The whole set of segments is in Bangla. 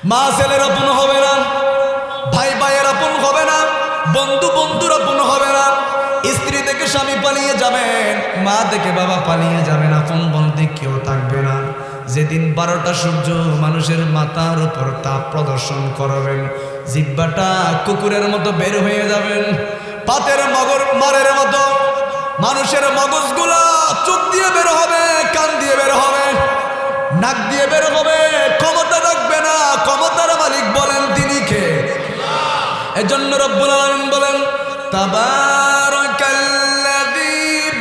মা ছেলের আপন হবে না, ভাই ভাইয়ের আপন হবে না, বন্ধু বন্ধুর আপন হবে না। স্ত্রী থেকে স্বামী পালিয়ে যাবেন, মা থেকে বাবা পালিয়ে যাবেন, আপন বলতে কেউ থাকবে না। যেদিন 12টা সূর্য মানুষের মাথার উপর তাপ প্রদর্শন করবেন, জিহ্বাটা কুকুরের মতো বের হয়ে যাবেন, পাতের মারের মতো মানুষের মগজগুলা চোখ দিয়ে বের হবে, কান দিয়ে বের হবে, নাক দিয়ে বের হবে, ক্ষমতা রাখবে না। ক্ষমতার মালিক বলেন তিনি কে? এজন্য রব্বুল আলামিন বলেন তাবারাকাল্লাযী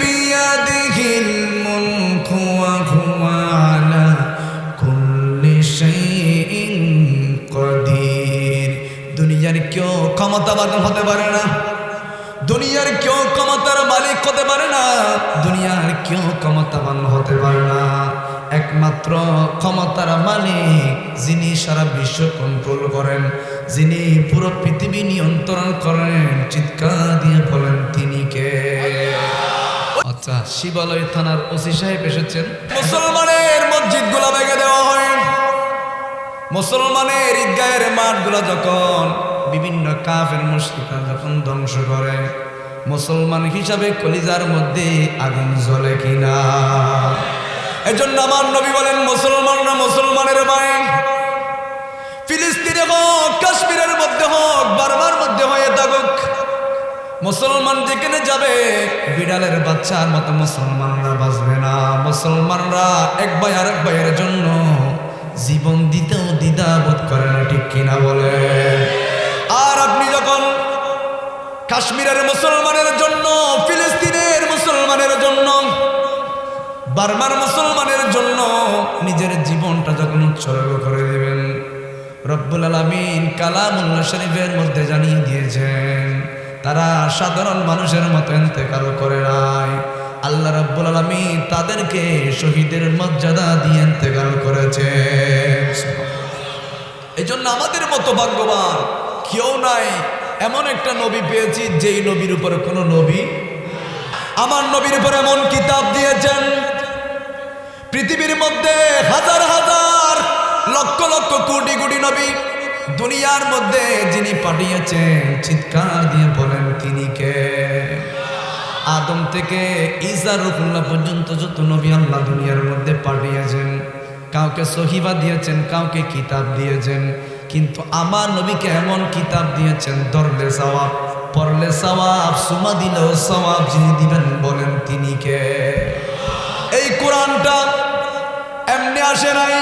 বিয়াদিহিল মুলকু ওয়া হুয়া আলা কুল্লি শাইইন কাদির। দুনিয়ার কেউ ক্ষমতাবান হতে পারে না, দুনিয়ার কেউ ক্ষমতার মালিক হতে পারে না, দুনিয়ার কেউ ক্ষমতাবান হতে পারে না। একমাত্র ক্ষমতার মালিক যিনি সারা বিশ্ব কন্ট্রোল করেন, যিনি পুরো পৃথিবী নিয়ন্ত্রণ করেন, চিৎকার দিয়ে বলেন তিনি কে? আচ্ছা, শিবালয় থানার ওসি সাহেব এসেছেন। মুসলমানের মসজিদগুলো ভেঙে দেওয়া হয়, মুসলমানের ঈদগাহের মাঠগুলো যখন বিভিন্ন কাফের মুশরিকরা যখন ধ্বংস করে, মুসলমান হিসাবে কলিজার মধ্যে আগুন জ্বলে কিনা? এজন্য আমার নবী বলেন মুসলমানরা মুসলমানের ভাই। ফিলিস্তিনে হোক, কাশ্মীরের মধ্যে হোক, বার্মার মধ্যে হয়ে থাকুক, মুসলমান যেখানে যাবে বিড়ালের বাচ্চার মতো মুসলমানরা বাঁচবে না। মুসলমানরা এক ভাই আরেক ভাইয়ের জন্য জীবন দিতেও দ্বিধাবোধ করে না, ঠিক কিনা বলে? আর আপনি যখন কাশ্মীরের মুসলমানের জন্য, ফিলিস্তিনের মুসলমানের জন্য, বার্মার মুসলমানের জন্য নিজের জীবনটা যখন উৎসর্গ করে দিবেন, রব্বুল আলামিন কালামুল্লাহ শরীফের মধ্যে জানিয়ে দিয়েছেন তারা সাধারণ মানুষের মতো ইন্তেকাল করে নাই। আল্লাহ রব্বুল আলামিন তাদেরকে শহীদের মর্যাদা দিয়ে ইন্তেকাল করেছে। এই জন্য আমাদের মতো ভাগ্যবান কেউ নাই। এমন একটা নবী পেয়েছি যেই নবীর উপরে কোনো নবী, আমার নবীর উপরে এমন কিতাব দিয়েছেন, পৃথিবীর মধ্যে হাজার হাজার লক্ষ লক্ষ কোটি কোটি নবী দুনিয়ার মধ্যে যিনি পাঠিয়েছেন, চিৎকার দিয়ে বলেন তিনি কে? আদম থেকে ঈসা রূহুল্লাহ পর্যন্ত যত নবী আল্লাহ দুনিয়ার মধ্যে পাঠিয়েছেন, কাউকে সহিফা দিয়েছেন, কাউকে কিতাব দিয়েছেন, কিন্তু আমার নবীকে এমন কিতাব দিয়েছেন, ধরলে সওয়াব, পড়লে সওয়াব, সুমা দিলেও সওয়াব, যিনি দিবেন বলেন তিনি কে? এই কোরআনটা এমনি আসে নাই।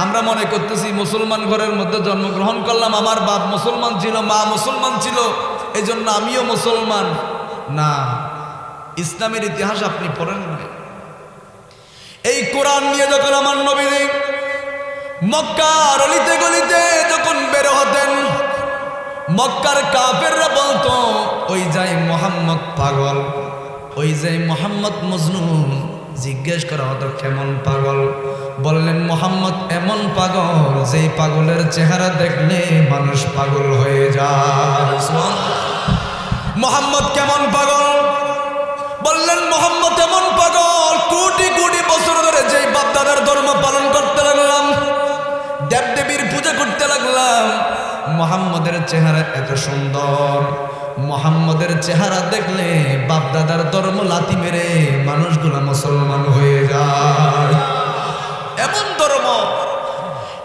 আমরা মনে করতেছি মুসলমান ঘরের মধ্যে জন্মগ্রহণ করলাম, আমার বাপ মুসলমান ছিল, মা মুসলমান ছিল, এই জন্য আমিও মুসলমান। না, ইসলামের ইতিহাস আপনি পড়েন না। এই কোরআন নিয়ে যখন আমার নবী মক্কার অলিতে গলিতে যখন বের হতেন, মক্কার কাফেররা বলতো ওই যাই মোহাম্মদ পাগল, ওই যাই মোহাম্মদ মজনুন। জিজ্ঞেস করা হতো কেমন পাগল? বললেন মোহাম্মদ এমন পাগল যেই পাগলের চেহারা দেখলে মানুষ পাগল হয়ে যায়। মোহাম্মদ কেমন পাগল? বললেন মোহাম্মদ এমন পাগল কোটি কোটি বছর ধরে যেই বাপদাদার ধর্ম পালন করতে লাগলাম, দেবদেবীর পূজা করতে লাগলাম, মোহাম্মদের চেহারা এত সুন্দর, মোহাম্মদের চেহারা দেখলে বাপদাদার ধর্ম লাথি মেরে মানুষগুলো মুসলমান হয়ে যায়, এমন ধর্ম।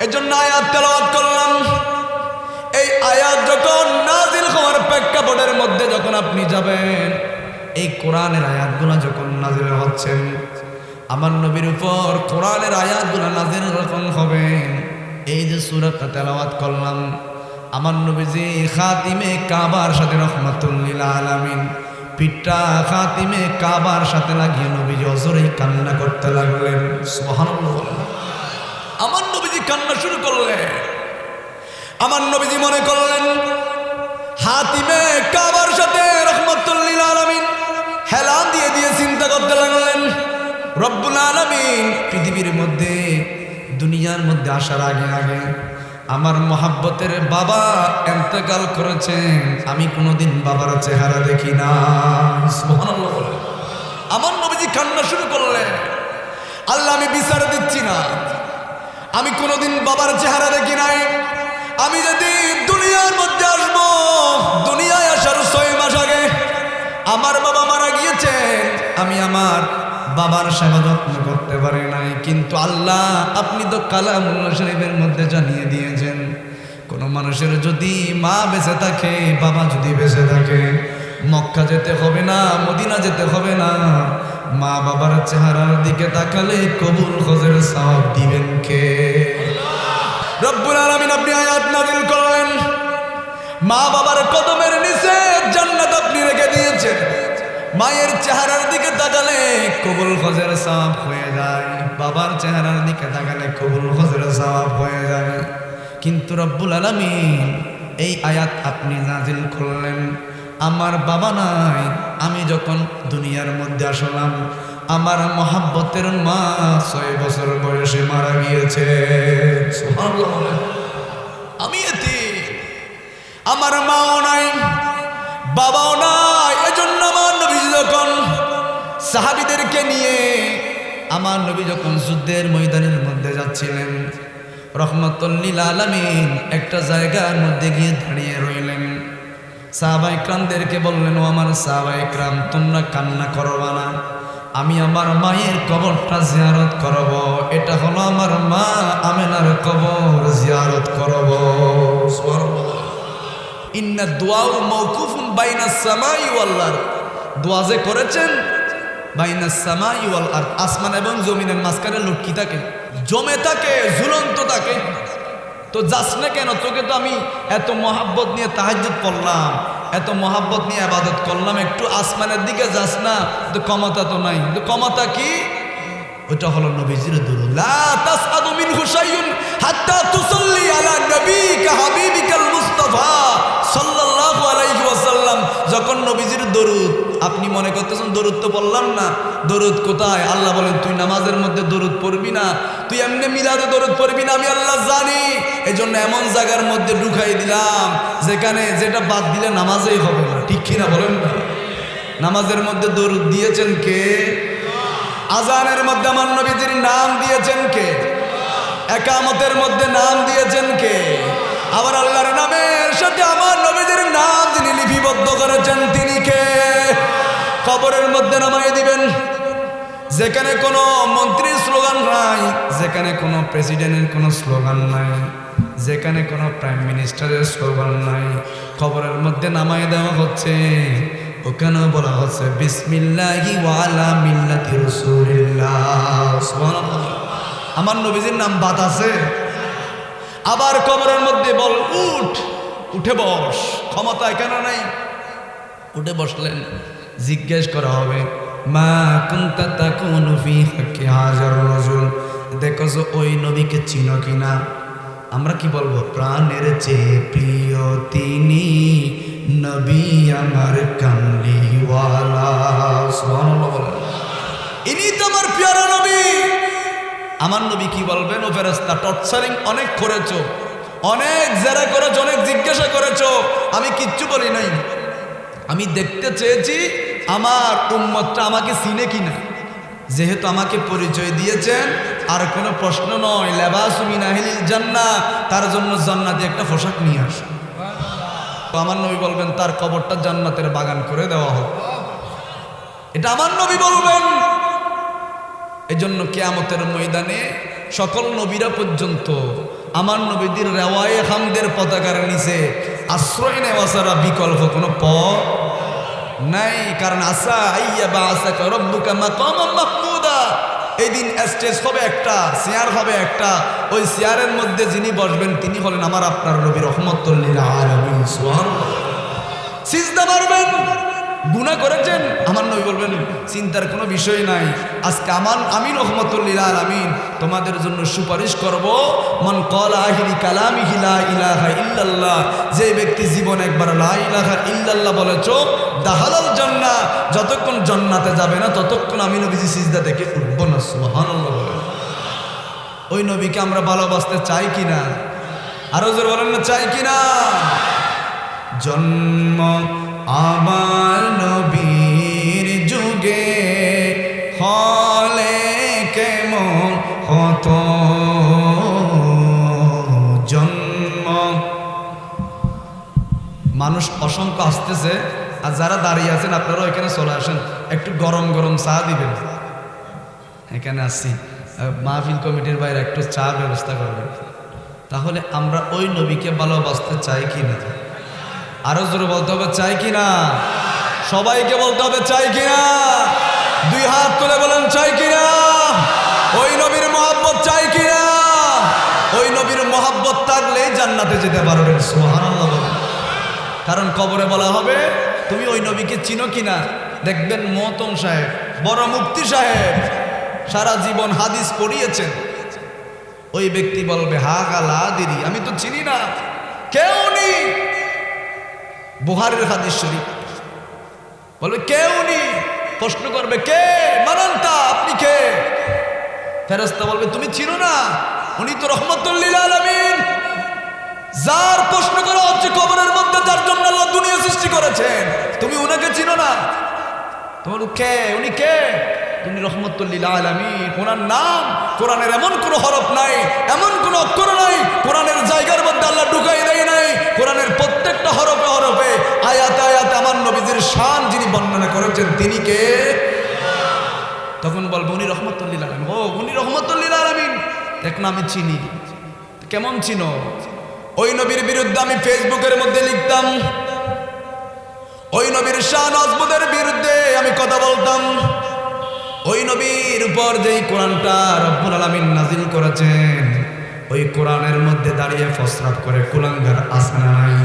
এজন্য আয়াত তেলাওয়াত করলাম। এই আয়াত যখন নাজিল হওয়ার প্রেক্ষাপটের মধ্যে যখন আপনি যাবেন, এই কোরআনের আয়াতগুলো যখন নাজিল হচ্ছেন, আমার নবীর উপর কোরআনের আয়াতগুলো নাজিল যখন হবে, এই যে সূরাটা তেলাওয়াত করলাম, আমার নবীজি খাতিমে কাবার সাথে রহমাতুল লিল আলামিন পিঠটা খাতিমে কাবার সাথে লাগিয়ে নবীজি অজরেই কান্না করতে লাগলেন। সুবহানাল্লাহ। আমার নবীজি কান্না শুরু করলেন। আমার নবীজি মনে করলেন হাতিমে কাবার সাথে রহমাতুল লিল আলামিন হেলান দিয়ে দিয়ে চিন্তা করতে লাগলেন, রব্বুল আলামিন পৃথিবীর মধ্যে দুনিয়ার মধ্যে আসার আগে আগে আমার মহাব্বতের বাবা ইন্তেকাল করেছেন, আমি কোনোদিন বাবার চেহারা দেখি না। সুবহানাল্লাহ। আমার নবীজি কান্না শুরু করলেন, আল্লাহ আমি বিচার দিচ্ছি না, আমি কোনোদিন বাবার চেহারা দেখি নাই, আমি যদি দুনিয়ার মধ্যে আসবো, দুনিয়ায় আসার 6 মাস আগে আমার বাবা মারা গিয়েছেন। আমি আমার বাবার সেবা যত্ন করতে পারি নাই, কিন্তু আল্লাহ আপনি তো কালামুল্লাহ শরীফের মধ্যে জানিয়ে দিয়েছেন, কোন মানুষের যদি মা বেঁচে থাকে, বাবা যদি বেঁচে থাকে, মক্কা যেতে হবে না, মদিনা যেতে হবে না, মা বাবার চেহারার দিকে তাকালে কবুল হজের সওয়াব দিবেন কে? রব্বুল আলামিন আপনি আয়াত নাযিল করলেন, মা বাবার কদমের নিচে জান্নাত আপনি রেখে দিয়েছেন, মায়ের চেহারার দিকে তাকালে কবুল হজের সওয়াব হয়ে যায়, বাবার চেহারার দিকে তাকালে কবুল হজের সওয়াব হয়ে যায়। কিন্তু রব্বুল আলামিন এই আয়াত আপনি নাযিল করলেন, আমার বাবা নাই, আমি যখন দুনিয়ার মধ্যে আসলাম, আমার মহাব্বতের মা 6 বছর বয়সে মারা গিয়েছে। সুবহানাল্লাহ। আমি এতিম, আমার মাও নাই, বাবাও নাই। এজন্য আমার নবী যখন সাহাবীদেরকে নিয়ে আমার নবী যখন যুদ্ধের ময়দানের মধ্যে যাচ্ছিলেন, রহমাতুল লিল আলামিন একটা জায়গার মধ্যে গিয়ে দাঁড়িয়ে রইলেন। সাহাবায়ে কেরামদেরকে বললেন, ও আমার সাহাবায়ে কেরাম, তোমরা কান্না করবা না, আমি আমার মায়ের কবরটা জিয়ারত করব। এটা হলো আমার মা আমেনার কবর, জিয়ারত করব। সুবহানাল্লাহ। ইন্না দুআউ মাওকুফুন বাইনাস সামাই ওয়াল আরদ, দোয়া যে করেছেন বাইনাস সামাই ওয়াল আরদ, আসমান এবং জমিনের মাঝখানে লটকি থাকে, জমে থাকে, ঝুলন্ত থাকে। তো যাস না কেন? তোকে তো আমি এত মহাব্বত নিয়ে তাহাজ্জুদ পড়লাম, এত মহাব্বত নিয়ে ইবাদত করলাম, একটু আসমানের দিকে যাস না? তো ক্ষমতা তো নাই। তো ক্ষমতা কি? ওটা হলো নবীজির দুরূদ। লা তাসআদু মিনহু শাইউন হাত্তা তুসাল্লি আলা নবিকা হাবিবিকাল মুস্তাফা সাল্লাল্লাহু আলাইহি ওয়াসাল্লাম। যখন নবীজির দরুদ আপনি মনে করতেছেন দরুদ তো বললাম না, দরুদ কোথায়? আল্লাহ বলেন, তুই নামাজের মধ্যে দরুদ পড়বি না, তুই এমনি মিলাদে দরুদ পড়বি না, আমি আল্লাহ জানি। এজন্য এমন জায়গার মধ্যে ঢুকাই দিলাম যেখানে যেটা বাদ দিলে নামাজেই হবে না। ঠিক কিনা বলেন না? নামাজের মধ্যে দরুদ দিয়েছেন কে? আজানের মধ্যে আমার নবীজির নাম দিয়েছেন কে? একামতের মধ্যে নাম দিয়েছেন কে? আবার আল্লাহর নামের সাথে আমার নবীজির নাম যিনি লিপিবদ্ধ করেছেন তিনি কে? কবরের মধ্যে নামাই দিবেন। যেখানে কোনো মন্ত্রীর স্লোগান নাই, যেখানে কোনো প্রেসিডেন্টের কোনো স্লোগান নাই, যেখানে কোনো প্রাইম মিনিস্টারের স্লোগান নাই, কবরের মধ্যে নামাই দেওয়া হচ্ছে। ওখানে বলা হচ্ছে বিসমিল্লাহি ওয়া আলা মিল্লাতি রাসূলিল্লাহ। সুবহানাল্লাহ। আমার নবীজির নাম বাদ আছে। আবার কবরের মধ্যে বল, উঠে বস, ক্ষমতা কেন নাই? উঠে বসলেন, জিজ্ঞেস করা হবে, মা কুনতা তাকুনু ফি হাক্কি হাযার রাজুল, দেখো ওই নবীকে চিনো কিনা? আমরা কি বলবো? প্রাণের চেয়ে প্রিয় তিনি, নবী আমার কামলিওয়ালা। সুবহানাল্লাহ বলেন। ইনি তো আমার প্রিয় নবী। আমার নবী কি বলবেন? ও ফেরেশতা, টর্চারিং অনেক করেছো, অনেক জেরা করেছো, অনেক জিজ্ঞাসা করেছো, আমি কিচ্ছু বলি নাই। আমি দেখতে চেয়েছি আমার উম্মতটা আমাকে চিনে কিনা। যেহেতু আমাকে পরিচয় দিয়েছেন, আর কোনো প্রশ্ন নয়, লেবাসু মিন আহলিল জান্নাহ, তার জন্য জান্নাতে একটা পোশাক নিয়ে আসো। তো আমার নবী বলবেন তার কবরটা জান্নাতের বাগান করে দেওয়া হোক। এটা আমার নবী বলবেন। এজন্য কিয়ামতের ময়দানে সকল নবীরা পর্যন্ত আমার নবীদের রেওয়ায়ে হামদের পতাকার নিচে আশ্রয় নেওয়া ছাড়া বিকল্প কোনো পথ নাই। কারণ আসা আইয়া বা আসা রব্বুকা মাকামান মাহমুদা, এই দিন স্টেজ হবে একটা, চেয়ার হবে একটা, ওই চেয়ারের মধ্যে যিনি বসবেন তিনি হলেন আমার আপনার নবী রহমাতুল লিল আলামিন। সুবহানাল্লাহ। সিজদা মারবেন, গুনাহ করেছেন, আমার নবী বলবেন চিন্তার কোনো বিষয় নাই, আজকে আমি রহমাতুল লিল আলামিন তোমাদের জন্য সুপারিশ করব। মান ক্বালা আখিরি কালামিহি লা ইলাহা ইল্লাল্লাহ, যে ব্যক্তি জীবন একবার লা ইলাহা ইল্লাল্লাহ বলেছো, দাখালাল জান্নাহ, যতক্ষণ জান্নাতে যাবে না ততক্ষণ আমি নবীজি সিজদা থেকে উঠব না। সুবহানাল্লাহ বলেন। ওই নবীকে আমরা ভালোবাসতে চাই কিনা? আরো জোরে বলেন না, চাই কিনা? জন্ম আমার নবীর যুগে হলে কেমন হতো, জন্ম মানুষ অসংখ্য আসতেছে, আর যারা দাঁড়িয়ে আছেন আপনারা এখানে চলে আসেন, একটু গরম গরম চা দিবেন। এখানে আসছি, মাহফিল কমিটির বাইরে একটু চা ব্যবস্থা করবেন। তাহলে আমরা ওই নবীকে ভালোবাসতে চাই কি না? আরো জোরে বলতে হবে চাই কি না? সবাইকে বলতে হবে চাই কি না? দুই হাত তুলে বলেন চাই কি না? ওই নবীর মহব্বত চাই কি না? ওই নবীর মহব্বত থাকলেই জান্নাতে যেতে পারবেন। সুবহানাল্লাহ বলেন। কারণ কবরে বলা হবে তুমি ওই নবীকে চিনো কিনা। দেখবেন মহতম সাহেব, বড় মুফতি সাহেব সারা জীবন হাদিস পড়িয়েছেন, ওই ব্যক্তি বলবে হা গালা দিদি, আমি তো চিনি না, কেউ নেই। বুখারীর হাদিস শরীফ বলবে কেউ নেই। প্রশ্ন করবে কে? মানান্তা, আপনি কে? ফেরেশতা বলবে তুমি চিনো না, উনি তো রহমতুল লিল আলামিন। যার প্রশ্ন করা হচ্ছে কবরের মধ্যে, যার জন্য আল্লাহ দুনিয়া সৃষ্টি করেছেন, তুমি উনাকে চিনো না? তোমার কে? উনি কে? উনি রহমতুল লিল আলামিন। ওনার নাম কোরআনের এমন কোনো হরফ নাই, এমন কোনো অক্ষর নাই কোরআনের জায়গার মধ্যে আল্লাহ ঢুকাই দেয় নাই। কোরআনের প্রত্যেকটা হরফে হরফে, আয়াতে আয়াতে আমার নবীজির শান যিনি বর্ণনা করেছেন তিনি কে? তখন বলবো উনি রহমতুল লিল আলামিন। ও উনি রহমতুল লিল আলামিন, দেখ না আমি চিনি। কেমন চিনো? ওই নবীর বিরুদ্ধে আমি ফেসবুকের মধ্যে লিখতাম, ওই নবীর শান আজমতের বিরুদ্ধে আমি কথা বলতাম। ওই নবীর উপর যেই কোরআনটা রব্বুল আলামিন নাজিল করেছেন, ওই কোরআনের মধ্যে দাঁড়িয়ে প্রস্রাব করে কুলাঙ্গার আছে না নাই?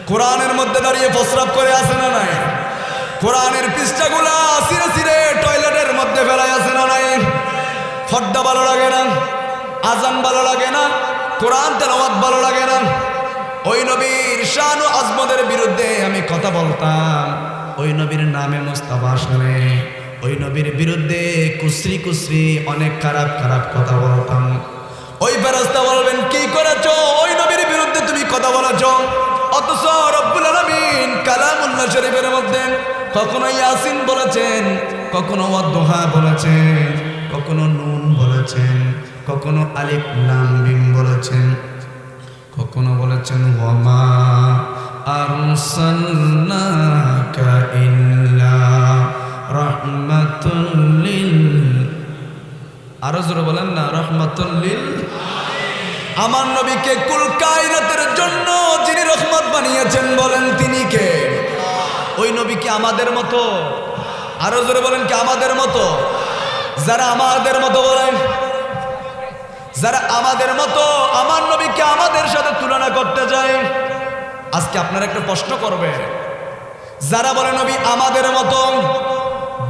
কোরআনের মধ্যে দাঁড়িয়ে প্রস্রাব করে আছে না নাই? কোরআনের পৃষ্ঠাগুলা সিরে সিরে টয়লেটের মধ্যে ফেলায় আছে না নাই? ফড্ডা ভালো লাগে না, আজান ভালো লাগে না, কোরআন তেলাওয়াত ভালো লাগে না। ওই নবীর শান ও আজমতের বিরুদ্ধে আমি কথা বলতাম। ওই নবীর নামে মুস্তাফা শুনে ওই নবীর বিরুদ্ধে কুসরি কুসরি অনেক খারাপ খারাপ কথা বলতাম। ওই ফেরেশতা বলবেন কি করেছো? ওই নবীর বিরুদ্ধে তুমি কথা বলেছো। অথচ রব্বুল আলামিন কালামুল্লাহ শরীফের মধ্যে কখনো ইয়াসিন বলেছেন, কখনো ওয়াদুহা বলেছেন, কখনো নুন বলেছেন, কখনো আলিফ লাম মিম বলেছেন, কখনো বলেছেন ওয়ামা আরসালনাকা ইল্লা রাহমাতুল লিল, আরো জোরে বলেন না, রাহমাতুল লিল। আমার নবীকে কুল কায়নাতের জন্য যিনি রহমত বানিয়েছেন বলেন তিনি কে? ওই নবী কি আমাদের মতো? আরো জোরে বলেন কি আমাদের মতো? যারা আমাদের মতো বলেন, যারা আমাদের মতো আমার নবীকে আমাদের সাথে তুলনা করতে যায়, আজকে আপনারা একটা প্রশ্ন করবে, যারা বলে নবী আমাদের মতো,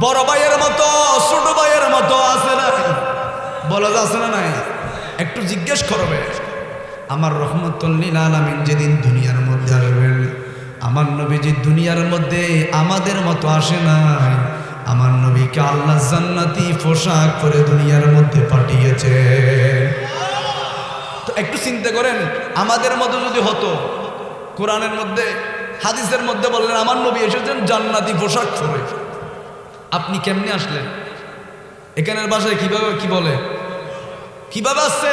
বড় ভাইয়ের মতো, ছোট ভাইয়ের মতো আছে না? বলা যাচ্ছে না নাই? একটু জিজ্ঞেস করবে। আমার রহমতুল লিল আলামিন যেদিন দুনিয়ার মধ্যে আসবেন, আমার নবীজি দুনিয়ার মধ্যে আমাদের মতো আসে নাই। আমার নবীকে আল্লাহ জান্নাতি পোশাক করে দুনিয়ার মধ্যে পাঠিয়েছে। তো একটু চিন্তা করেন, আমাদের মতো যদি হতো, কোরআনের মধ্যে হাদিসের মধ্যে বললেন আমার নবী এসেছেন জান্নাতি পোশাক পরে, আপনি কেমনে আসলেন? এখানের ভাষায় কিভাবে কি বলে, কিভাবে আসছে?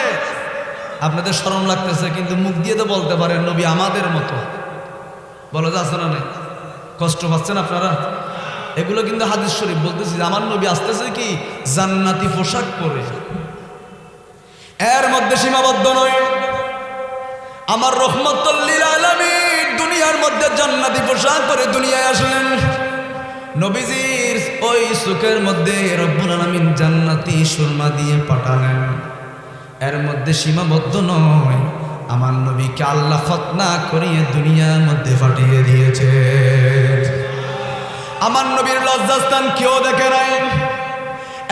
আপনাদের শরম লাগতেছে, কিন্তু মুখ দিয়ে তো বলতে পারেন নবী আমাদের মতো। বলা যাচ্ছে না নাই? কষ্ট পাচ্ছেন আপনারা? এগুলো কিন্তু হাদিস শরীফ বলতেছি, আমার নবী আসতেছে কি জান্নাতি পোশাক পরে। এর মধ্যে সীমাবদ্ধ নয়, আমার রহমতুল লিল আলামিন দুনিয়ার মধ্যে জান্নাতি পোশাক পরে দুনিয়ায় আসলেন। নবীজির ওই সুখের মধ্যে রব্বুল আলামিন জান্নাতি সুরমা দিয়ে পাঠালেন। এর মধ্যে সীমাবদ্ধ নয়, আমার নবীকে আল্লাহ খতনা করিয়ে দুনিয়ার মধ্যে পাঠিয়ে দিয়েছে। আমার নবীর লজ্জাস্থান কেউ দেখে নাই,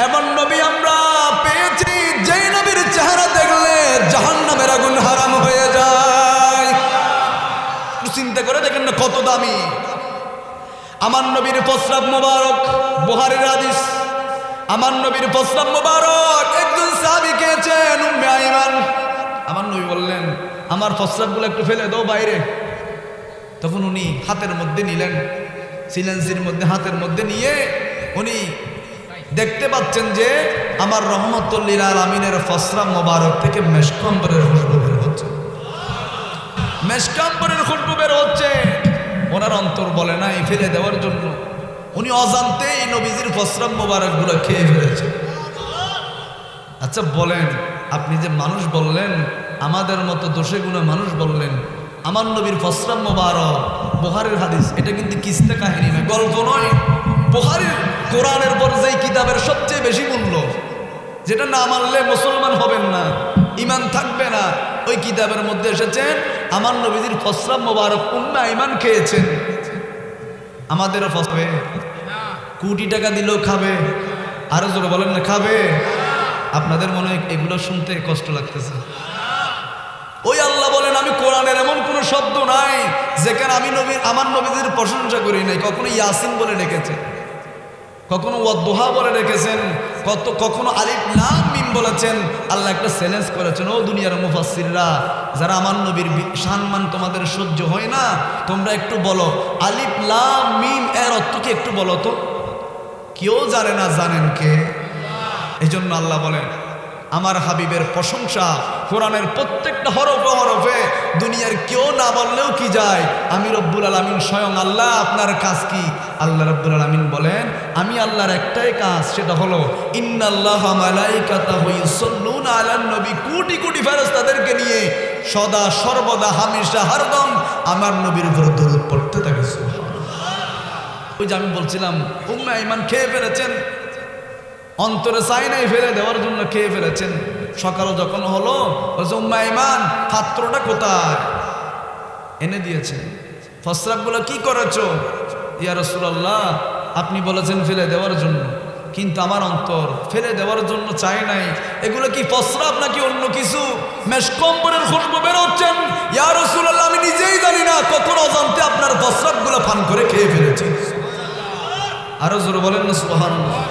এমন নবী আমরা পেয়েছি যেই নবীর চেহারা দেখলে জাহান্নামের আগুন হারাম হয়ে যায়। চিন্তা করে দেখেন না কত দামি। আমার নবীর প্রস্রাব মোবারক, বুখারীর হাদিস, আমার নবীর প্রস্রাব মোবারক একজন সাহাবী খেয়েছেন, উম্মে আইমান। আমার নবী বললেন আমার প্রস্রাবগুলো একটু ফেলে দাও বাইরে। তখন উনি হাতের মধ্যে নিলেন, সিলেন্সির মধ্যে হাতের মধ্যে নিয়ে উনি দেখতে পাচ্ছেন যে আমার রহমতুল লিল আলামিনের প্রস্রাব মোবারক থেকে মেশকাম্বরের খুশবু বের হচ্ছে। মেশকাম্বরের খুশবু বের হচ্ছে, ওনার অন্তর বলে নাই ফেলে দেওয়ার জন্য, উনি অজান্তেই নবীজির প্রস্রাব মোবারক গুলো খেয়ে ফেলেছে। আচ্ছা বলেন, আপনি যে মানুষ বললেন, আমাদের মতো দোষে গুণে মানুষ বললেন, আমার নবীর প্রস্রাব মোবারক, বুখারীর হাদিস, এটা কিন্তু কিস্তা কাহিনী না, গল্প নয়। বুখারীর কোরআনের পর যেই কিতাবের সবচেয়ে বেশি মূল্য, যেটা না মানলে মুসলমান হবেন না, ঈমান থাকবে না, ওই কিতাবের মধ্যে এসেছেন আমার নবীজির প্রস্রাব মোবারক উম্মে আইমান খেয়েছেন। আমাদেরও ফসবে কোটি টাকা দিলেও খাবে, আরো জোরে বলেন না খাবে। আপনাদের মনে হয় এগুলো শুনতে কষ্ট লাগতেছে। ওই আল্লাহ বলেন, আমি কোরআনের এমন কোন শব্দ নাই যেখানে আমি আমার নবীদের প্রশংসা করি নাই। কখনো ইয়াসিন বলে ডেকেছে, কখনো ওয়াদুহা বলে ডেকেছেন, কখনো আলিফ লাম মিম বলেছেন। আল্লাহ একটা চ্যালেঞ্জ করেছেন, ও দুনিয়ার মুফাসসিররা, যারা আমার নবীর সম্মান তোমাদের সহ্য হয় না, তোমরা একটু বলো আলিফ লাম মিম এর অর্থ কি একটু বলো তো। কেউ জানে না, জানেন কে? এই জন্য আল্লাহ বলেন, আমার হাবিবের প্রশংসা কোরআনের প্রত্যেকটা হরফে হরফে, দুনিয়ার কেউ না বললেও কি যায়, আমি রব্বুল আলামিন স্বয়ং আল্লাহ। আপনার কাজ কি? আল্লাহ রব্বুল আলামিন বলেন, আমি আল্লাহর একটাই কাজ, সেটা হলো ইন্নাল্লাহা মালাইকাতাহু ইউসাল্লুনা আলান নবী, কোটি কোটি ফেরেশতাদেরকে নিয়ে সদা সর্বদা হামেশা হরদম আমার নবীর উপর দরুদ পড়তে থাকে। সুবহানাল্লাহ। ওই যে আমি বলছিলাম উম্মে আইমান খেয়ে ফেলেছেন, অন্তরে চাই নাই ফেলে দেওয়ার জন্য খেয়ে ফেলেছেন। সকালে যখন হলো, বলছে উম্মে আইমান পাত্রটা কোথায়? এনে দিয়েছেন। প্রস্রাবগুলো কি করেছো? ইয়া রাসূলুল্লাহ, আপনি বলেছেন ফেলে দেওয়ার জন্য, কিন্তু আমার অন্তর ফেলে দেওয়ার জন্য চাই নাই। এগুলো কি প্রস্রাব নাকি অন্য কিছু? মেশকম্বরের খুশবু বের হচ্ছেন। ইয়া রাসূলুল্লাহ, আমি নিজেই জানি না, কখন অজান্তে আপনার প্রস্রাবগুলো পান করে খেয়ে ফেলেছি। আরো জোরে বলেন না সুবহানাল্লাহ।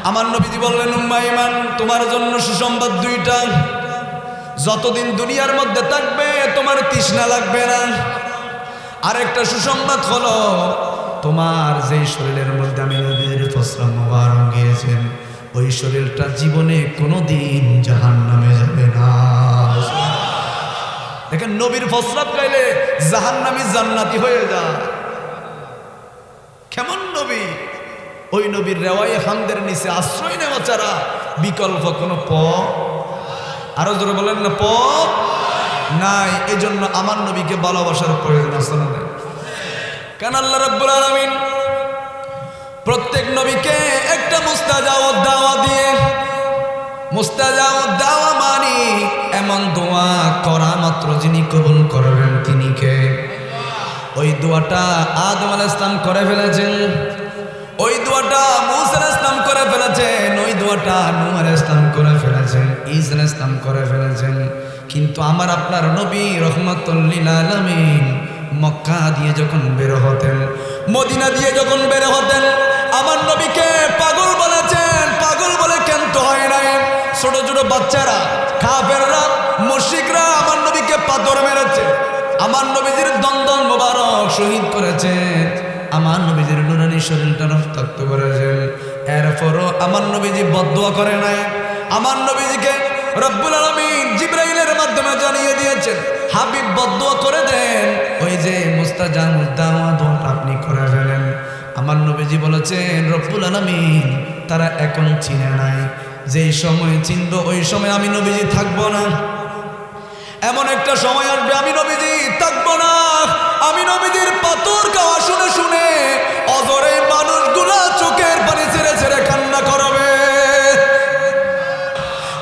আমার নবীজি বললেন, উম্মে আইমান তোমার জন্য সুসংবাদ দুইটা, যতদিন দুনিয়ার মধ্যে থাকবে তোমার তৃষ্ণা লাগবে না। আরেকটা সুসংবাদ হলো, তোমার যেই শরীরের মধ্যে আমি নবীর প্রস্রাব মোবারক গিয়েছেন, ওই শরীরটা জীবনে কোনোদিন জাহান্নামে যাবে না। দেখেন, নবীর প্রস্রাব খাইলে জাহান্নামী জান্নাতি হয়ে যায়। কেমন নবী? ওই নবীর রেওয়ায়ে হামদের নিচে আশ্রয় নেওয়া ছাড়া বিকল্প কোনো পথ, আরো জোরে বলেন না, পথ নাই। এই জন্য আমার নবীকে ভালোবাসার প্রয়োজন আছে না? কেন আল্লাহ রাব্বুল আলামিন প্রত্যেক নবীকে একটা মুস্তাজাউদ দাওয়া দিয়ে, মুস্তাজাউদ দাওয়া মানে এমন দোয়া করা মাত্র যিনি কবুল করবেন তিনি কে? ওই দোয়াটা আদম আলাইহিস সালাম করে ফেলেছেন, ওই দোয়াটা মূসা আলাইহিস সালাম করে ফেলেছেন, ওই দোয়াটা নূহ আলাইহিস সালাম করে ফেলেছেন, ঈসা আলাইহিস সালাম করে ফেলেছেন। কিন্তু আমার আপনার নবী রহমাতুল লিল আলামিন মক্কা দিয়ে যখন বের হতেন, মদিনা দিয়ে যখন বের হতেন, আমার নবীকে পাগল বলেছেন। পাগল বলে কেন তো হয় নাই? ছোট ছোট বাচ্চারা, কাফেররা, মুশরিকরা আমার নবীকে পাথর মেরেছে, আমার নবীজির দন্দন মোবারক শহীদ করেছেন, আমার নবীজির নুরানি শরীরটা রক্তাক্ত করেছেন। এরপরও আমার নবীজি বদদুয়া করে নাই। আমার নবীজিকে রব্বুল আলামিন জিবরাইলের মাধ্যমে জানিয়ে দিয়েছেন, হাবিব বদদুয়া করে দেন, ওই যে মুস্তাজাবুদ দাওয়া দোয়াটা আপনি করে ফেলেন। আমার নবীজি বলেছেন, রব্বুল আলামিন তারা এখন চিনে নাই, যেই সময় চিনব ওই সময় আমি নবীজি থাকবো না। এমন একটা সময় আসবে আমি নবীজি থাকবো না। আমি নবীজির পাথর খাওয়া শুনে শুনে অজরে মানুষগুলা চোখের পানি ছেড়ে ছেড়ে কান্না করবে।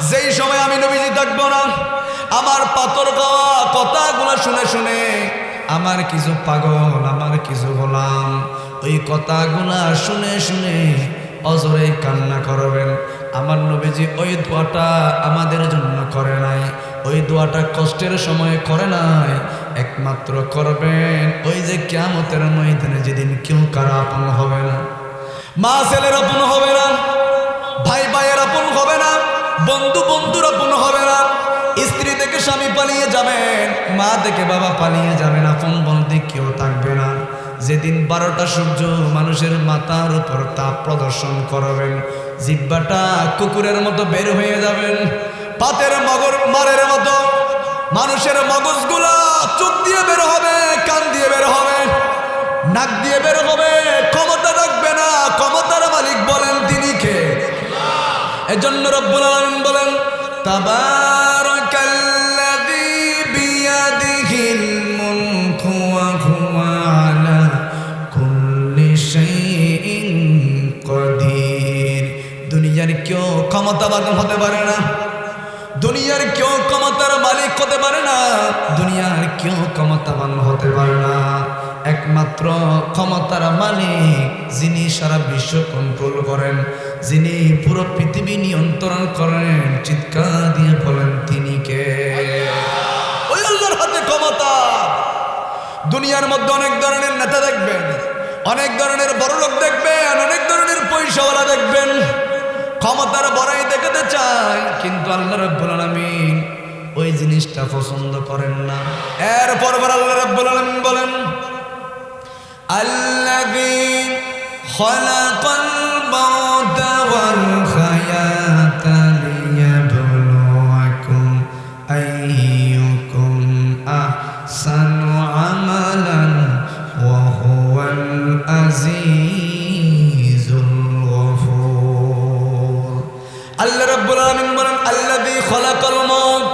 যেই সময় আমি নবীজি থাকবো না, আমার পাথর খাওয়া কথাগুলো শুনে শুনে আমার কিছু পাগল, আমার কিছু গোলাম ওই কথাগুলা শুনে শুনে অজরে কান্না করবেন। আমার নবীজি ওই দোয়াটা আমাদের জন্য করে নাই, ওই দোয়াটা কষ্টের সময় করে নাই, একমাত্র করবেন ওই যে কিয়ামতের ময়দানে যেদিন কেউ কারো আপন হবে না, মা ছেলের আপন হবে না, ভাই ভাইয়ের আপন হবে না, বন্ধু বন্ধুর আপন হবে না, স্ত্রী থেকে স্বামী পালিয়ে যাবেন, মা থেকে বাবা পালিয়ে যাবেন, আপন বলতে কেউ থাকবে না। যেদিন 12টা সূর্য মানুষের মাথার উপর তাপ প্রদর্শন করবেন, জিহ্বাটা কুকুরের মতো বের হয়ে যাবেন, পাতের মারের মতো মানুষের মগজগুলা চোখ দিয়ে বের হবে, নাক দিয়ে বের হবে, ক্ষমতা রাখবে না। ক্ষমতার মালিক বলেন তিনি কে? এজন্য রব্বুল আলামিন বলেন তাবারাকাল্লাযী বিয়াদিহিল মুলকু ওয়া হুয়া আলা কুল্লি শাইইন কাদির। দুনিয়ার কেউ ক্ষমতাবান হতে পারে না, দুনিয়ার কেউ ক্ষমতার মালিক হতে পারে না, দুনিয়ার কেউ ক্ষমতাবান হতে পারে না। একমাত্র ক্ষমতার মালিক যিনি সারা বিশ্ব কন্ট্রোল করেন, যিনি পুরো পৃথিবী নিয়ন্ত্রণ করেন, চিৎকার দিয়ে বলেন তিনি কে? ওই আল্লাহর হাতে ক্ষমতা। দুনিয়ার মধ্যে অনেক ধরনের নেতা দেখবেন, অনেক ধরনের বড় লোক দেখবেন, অনেক ধরনের পয়সাওয়ালা দেখবেন, ক্ষমতার বড়াই দেখাতে চায়, কিন্তু আল্লাহ রাব্বুল আলামিন ওই জিনিসটা পছন্দ করেন না। এরপর আল্লাহ রাব্বুল আলামিন বলেন আল্লাযী খালাকাল মাউতা ওয়াল হায়াতা লিয়াবলুয়াকুম আইয়ুকুম আহসানু আমালান ওয়া হুয়াল আজিজুল গফুর। আল্লাহ রাব্বুল আলামিন বলেন আল্লাযী খালাকাল মাউত,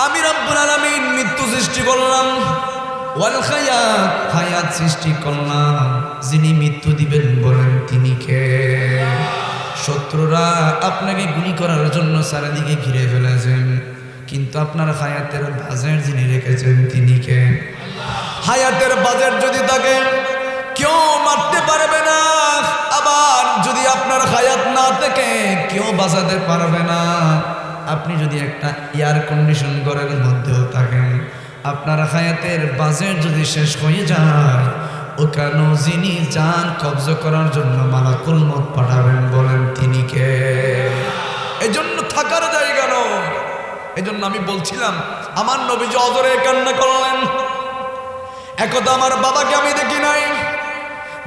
আমি রাব্বুল আলামিন মৃত্যু সৃষ্টি করলাম, ওয়াল হায়াত, হায়াত সৃষ্টি করলাম, যিনি মৃত্যু দিবেন বলেন তিনি কে? শত্রুরা আপনাকে গুলি করার জন্য চারিদিকে ঘিরে ফেলেছেন, কিন্তু আপনার হায়াতের বাজেট যিনি রেখেছেন তিনি কে? হায়াতের বাজেট যদি থাকে কেউ মারতে পারবে না, আবার যদি আপনার হায়াত না থাকে কেউ বাঁচাতে পারবে না। আপনি যদি একটা এয়ার কন্ডিশন ঘরের মধ্যেও থাকেন, আপনার হায়াতের বাজেট যদি শেষ হয়ে যায়, ওখানে যিনি জান কবজা করার জন্য মালাকুল মউত পাঠাবেন বলেন তিনি কে? এজন্য থাকার জায়গা নয়। এজন্য আমি বলছিলাম আমার নবীজি অজরে কান্না করলেন। একদা আমার বাবাকে আমি দেখি নাই,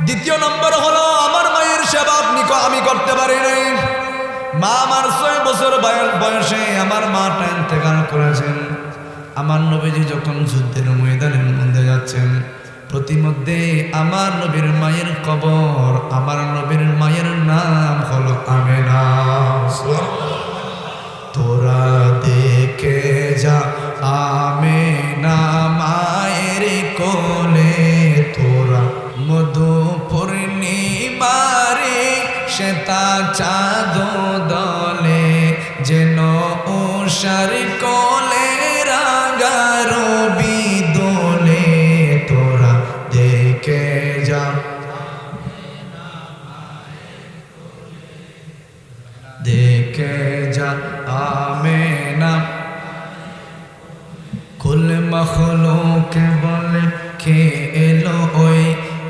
দ্বিতীয় নম্বর হলো আমার মায়ের সেবা আমি করতে পারি নাই। মা আমার 6 বছর বয়সে আমার মাটা ইন্তেকাল করেছেন। আমার নবীজি যখন যুদ্ধের ময়দানের মধ্যে যাচ্ছেন, প্রতিমধ্যে আমার নবীর মায়ের কবর, আমার নবীর মায়ের নাম হলো আমেনা। তোরা দেখে যা আমেনা মায়ের কোলে, তোরা মধু পূর্ণিমারে শ্বেতা চাঁদ দলে, যেন উষার কোলে রাগারো বিদোলে। তোরা দেখে যা, দেখে যা আমেনা। কুল মখলুক বলে কে এলো ওই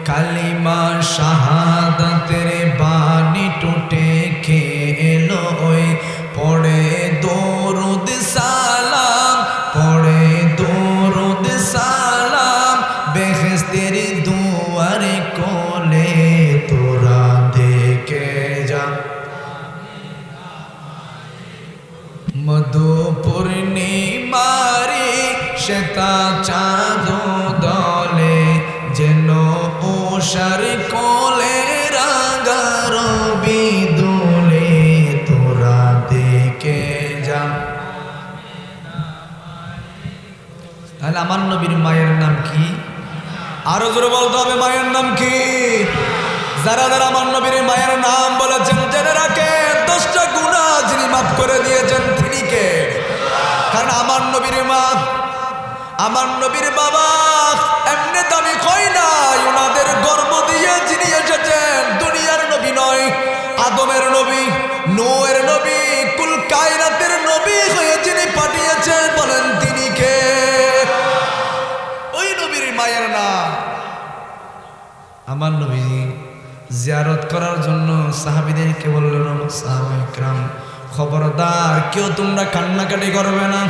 কালিমা শাহাদাতের বাণী টুটে, কে এলো ওই পড়ে দরুদ সালাম, পড়ে দরুদ সালাম বেহেশতের দুয়ারে কোলে। তোরা দেখে যা মধু পূর্ণিমারে শ্বেতা চাঁদ দলে, যেন উষার কোলে রাগারো বিদোলে। তোরা দেখে যা। তাহলে আমার নবীর মায়ের নাম কি? আরো জোরে বলতে হবে, মায়ের নাম কি? যারা যারা আমার নবীর মায়ের নাম বলেছেন জেনে রাখেন 10টা গুনাহ যিনি মাফ করে দিয়েছেন তিনি কে? কারণ আমার নবীর মা, আমার নবীর বাবা এমনি দামি কই নাই, ওনাদের গর্ব দিয়ে যিনি এসেছেন, দুনিয়ার নবী নয়, আদমের নবী, নূহের নবী, কুল কায়নাতের নবী হয়ে যিনি পাঠিয়েছেন বলেন তিনি কে? ওই নবীর মায়ের নাম। আমার নবী জিয়ারত করার জন্য সাহাবীদেরকে বললেন, সাহাবায়ে কেরাম খবরদার কেউ তোমরা কান্নাকাটি করবে না,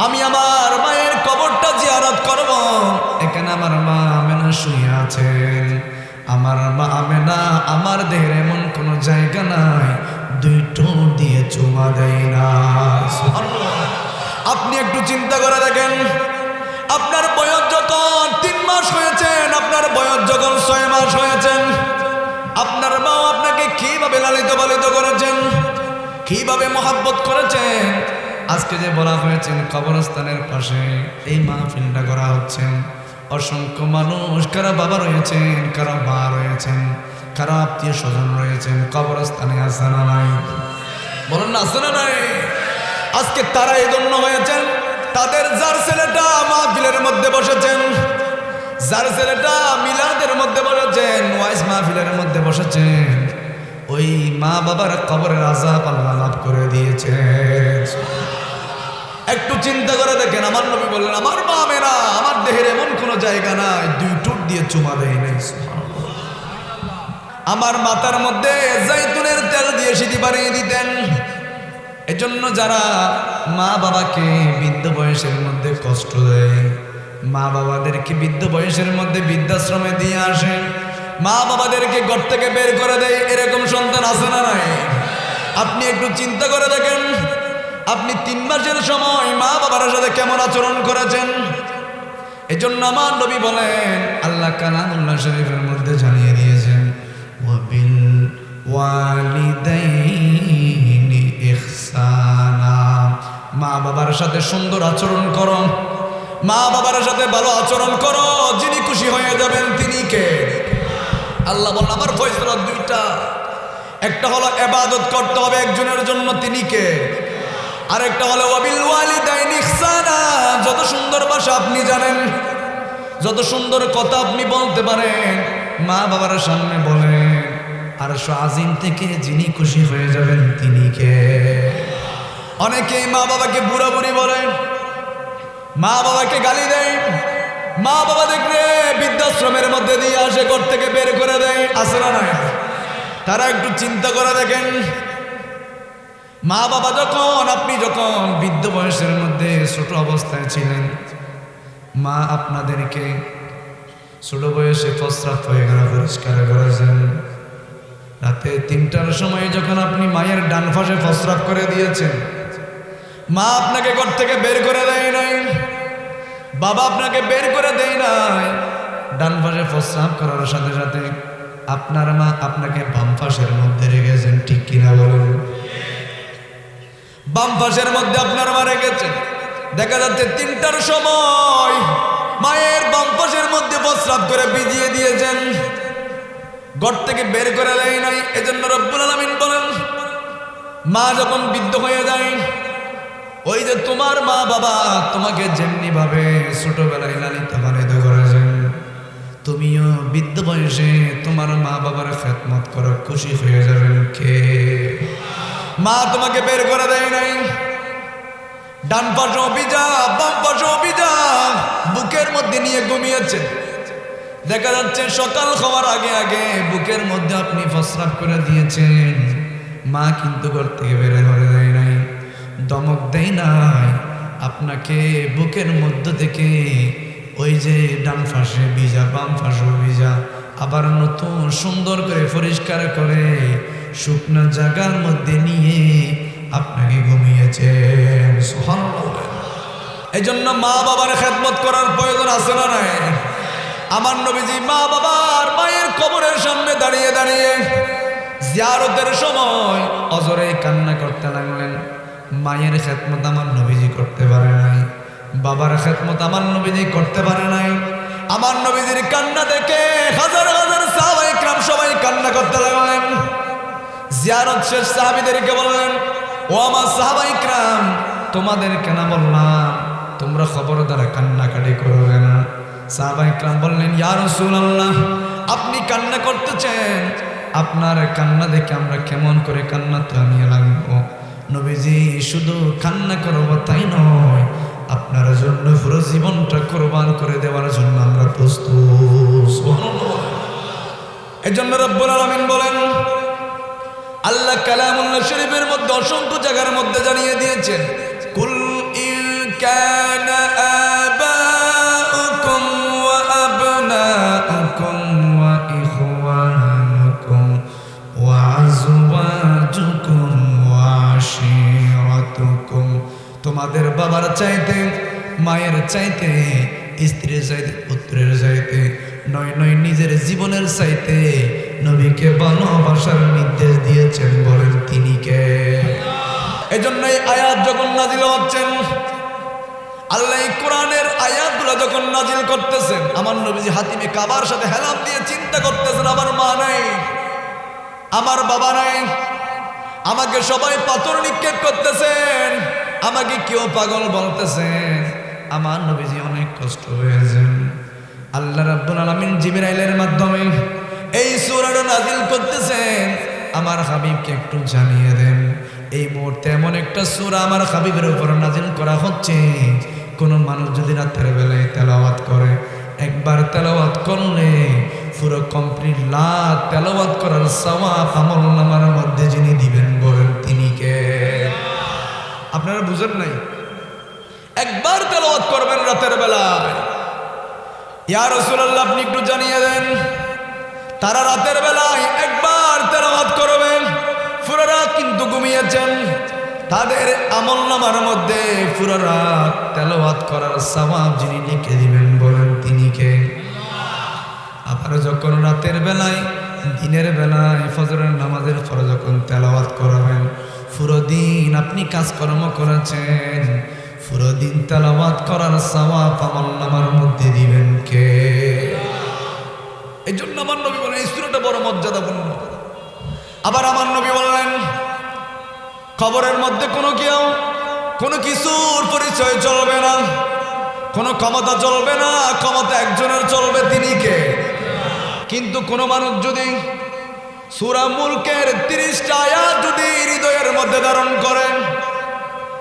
আমি আমার মায়ের কবরটা জিয়ারত করব। এখানে আমার মা আমেনা শুয়ে আছেন। আমার মা আমেনা আমার দেহের এমন কোনো জায়গা নাই 2 ঠোঁট দিয়ে চুমা দেয় না। আপনি একটু চিন্তা করে দেখেন, আপনার বয়স যখন 3 মাস হয়েছেন, আপনার আপনার মা আপনাকে কিভাবে লালিত পালিত করেছেন, কিভাবে মহাব্বত করেছেন। আজকে যে বলা হয়েছেন কবরস্থানের পাশে এই মাহফিলটা করা হচ্ছে, অসংখ্য মানুষ, কারা বাবা রয়েছেন, কারা মা রয়েছেন, কারা আত্মীয় স্বজন রয়েছেন, কবরস্থানে আছে না নাই? বলেন না, আছে না নাই? আজকে তারা এই জন্য হয়েছেন, তাদের যার ছেলেটা মাহফিলের মধ্যে বসেছেন, যার ছেলেটা মিলাদের মধ্যে বসেছেন, ওয়াইস মাহফিলের মধ্যে বসেছেন, ওই মা বাবার কবরের আযাব আল্লাহ লাভ করে দিয়েছে। একটু চিন্তা করে দেখেন, আমার নবী বললেন আমার মা মেরা, আমার দেহের এমন কোনো জায়গা নাই দুই টুট দিয়ে চুমা দেয় নাই। আমার মাথার মধ্যে জাইতুনের তেল দিয়ে সিঁথি বানিয়ে দিতেন। এজন্য যারা মা বাবাকে বৃদ্ধ বয়সের মধ্যে কষ্ট দেয়, মা বাবাদেরকে বৃদ্ধ বয়সের মধ্যে বৃদ্ধাশ্রমে দিয়ে আসে, মা বাবাদেরকে ঘর থেকে বের করে দেয়, এরকম সন্তান আছে না নাই? আপনি একটু চিন্তা করে দেখেন, আপনি 3 মাসের সময় মা বাবার সাথে কেমন আচরণ করেছেন। এজন্য আমার নবী বলেন, আল্লাহ কালামুল্লাহ শরীফের মধ্যে জানিয়ে দিয়েছেন, ওয়াবিল ওয়ালিদাইনি ইহসানা, মা বাবার সাথে সুন্দর আচরণ করো, মা বাবার সাথে ভালো আচরণ করো, যিনি খুশি হয়ে যাবেন তিনি কে? আল্লাহ বলেন আমার ফয়সালা দুইটা, একটা হলো ইবাদত করতে হবে একজনের জন্য, তিনি কে? আরেকটা হলো ওয়াবিল ওয়ালিদাইনি ইহসানা, যত সুন্দর ভাষা আপনি জানেন, যত সুন্দর কথা আপনি বলতে পারেন, মা বাবার সামনে বলেন, আরশ আজিম থেকে যিনি খুশি হয়ে যাবেন তিনি কে? অনেকেই মা বাবাকে বুড়া বুড়ি বলে, মা বাবাকে গালি দেয়, মা বাবা দেখলে বৃদ্ধাশ্রমের মধ্যে দিয়ে আসে, ঘর থেকে বের করে দেয়, আছে না নাই? তারা একটু চিন্তা করে দেখেন, মা বাবা যখন, আপনি যখন বৃদ্ধ বয়সের মধ্যে ছোট অবস্থায় ছিলেন, মা আপনাদেরকে ছোট বয়সে প্রস্রাব পায়খানা পরিষ্কার করেছেন। রাতে 3টার সময় যখন আপনি মায়ের ডান পাশে প্রস্রাব করে দিয়েছেন, মা আপনাকে ঘর থেকে বের করে দেয় নাই, বাবা আপনাকে বের করে দেয় নাই, ডান পাশে প্রস্রাব করার সাথে সাথে আপনার মা আপনাকে বাম পাশের মধ্যে রেখেছেন, ঠিক কিনা বলেন? বাম পাশের মধ্যে আপনার মা রেখেছেন। দেখা যাচ্ছে 3টার সময় মায়ের বাম পাশের মধ্যে প্রস্রাব করে ভিজিয়ে দিয়েছেন, ঘর থেকে বের করে দেয় নাই। এজন্য রব্বুল আলামিন বলেন, মা যখন বৃদ্ধ হয়ে যায়, ওই যে তোমার মা বাবা তোমাকে যেমনি ভাবে ছোটবেলায় লালিত পালিত করেছেন, তুমিও বৃদ্ধ বয়সে তোমার মা বাবার খেদমত করো, খুশি হয়ে যাবেন কে? মা তোমাকে বের করে দেয় নাই, ডান পাশে ভিজা বাম পাশে ভিজা, বুকের মধ্যে নিয়ে ঘুমিয়েছে। দেখা যাচ্ছে সকাল হওয়ার আগে আগে বুকের মধ্যে আপনি প্রস্রাব করে দিয়েছেন, মা কিন্তু ঘর থেকে বের করে দেয় নাই, দমক দেয় নাই, আপনাকে বুকের মধ্য থেকে ওই যে ডান পাশে ভিজা বাম পাশে ভিজা, আবার নতুন সুন্দর করে পরিষ্কার করে শুকনো জায়গার মধ্যে নিয়ে আপনাকে ঘুমিয়েছেন। সুবহানাল্লাহ। এই জন্য মা বাবার খেদমত করার প্রয়োজন আছে না নাই? আমার নবীজি মা বাবার মায়ের কবরের সামনে দাঁড়িয়ে দাঁড়িয়ে জিয়ারতের সময় অজরে কান্না করতে লাগলেন। মায়ের খেদমত আমার নবীজি করতে পারে নাই, বাবার খেদমত আমার নবীজি করতে পারে নাই। আমার নবীজির কান্না দেখে হাজার হাজার সাহাবায়ে কিরাম সবাই কান্না করতে লাগলেন। জিয়ারত শেষ সাহাবীদেরকে বললেন, ও আমার সাহাবায়ে কিরাম, তোমাদের কেন বললাম তোমরা খবরদার কান্নাকাটি করবে না। সাহাবায়ে কিরাম বললেন, ইয়া রাসূলুল্লাহ, আপনি কান্না করতেছেন, আপনার কান্না দেখে আমরা কেমন করে কান্নাতে আনিয়ে লাগবো। নবীজি শুধু কান্না করব তাই নয়, আপনার জন্য পুরো জীবনটা কোরবান করে দেওয়ার জন্য আমরা প্রস্তুত। সুবহানাল্লাহ। এজন্য রব্বুল আলামিন বলেন, আল্লাহ কালামুল্লাহ শরীফের মধ্যে অসংখ্য জায়গার মধ্যে জানিয়ে দিয়েছেন, কুল ইন কানা আবাউকুম ওয়া আবনাউকুম ওয়া ইখওয়ানুকুম ওয়া আজওয়াজুকুম ওয়া আশীরাতুকুম, তোমাদের বাবার চাইতে, মায়ের চাইতে, স্ত্রীর চাইতে, পুত্রের চাইতে, নয় নয় নিজের জীবনের চাইতে নবীকে ভালোবাসার নির্দেশ দিয়েছেন, বলেন তিনি কে? এজন্য এই আয়াত যখন নাজিল হচ্ছেন, আল্লাহ কোরআনের আয়াতগুলো যখন নাজিল করতেছেন, আমার নবীজি হাতিমে কাবার সাথে হেলাম দিয়ে চিন্তা করতেছেন, আমার মা নাই, আমার বাবা নাই, আমাকে সবাই পাথর নিক্ষেপ করতেছেন, আমাকে কেউ পাগল বলতেছেন, আমার নবীজি অনেক কষ্ট হয়েছেন। আল্লাহ রাব্বুল আলামিন জিবরাইলের মাধ্যমে এই সূরাটা নাজিল করতেছেন, আমার হাবিবকে একটু জানিয়ে দেন এই মুহূর্তে এমন একটা সূরা আমার হাবিবের উপর নাজিল করা হচ্ছে, কোন মানুষ যদি রাতের বেলায় তেলাওয়াত করে, একবার তেলাওয়াত করলে পুরো কমপ্লিট রাত তেলাওয়াত করার সওয়াব আমলনামার মধ্যে যিনি দিবেন, বলেন তিনি কে? আপনারা বুঝেন নাই? একবার তেলাওয়াত করবেন রাতের বেলায়, ইয়া রাসূলুল্লাহ আপনি একটু জানিয়ে দেন, তারা রাতের বেলায় একবার তেলাওয়াত করবেন, পুরো রাত কিন্তু ঘুমিয়েছেন, তাদের আমলনামার মধ্যে পুরো রাত তেলাওয়াত করার সওয়াব যিনি লিখে দিবেন, বলেন তিনি কে? আবার যখন রাতের বেলায়, দিনের বেলায় ফজরের নামাজের পরে যখন তেলাওয়াত করবেন, পুরো দিন আপনি কাজকর্ম করেছেন, পুরো দিন তেলাওয়াত করার সওয়াব আমলনামার মধ্যে দিবেন কে? এই জন্য আমার নবী বলেন এই সূরাটা বড় মর্যাদাপূর্ণ। আবার আমার নবী বললেন, কবরের মধ্যে কোনো কিছুর পরিচয় চলবে না, কোনো ক্ষমতা চলবে না, ক্ষমতা একজনের চলবে, তিনি কে? কিন্তু কোন মানুষ যদি সূরা মুলকের 30টা আয়াত যদি হৃদয়ের মধ্যে ধারণ করেন,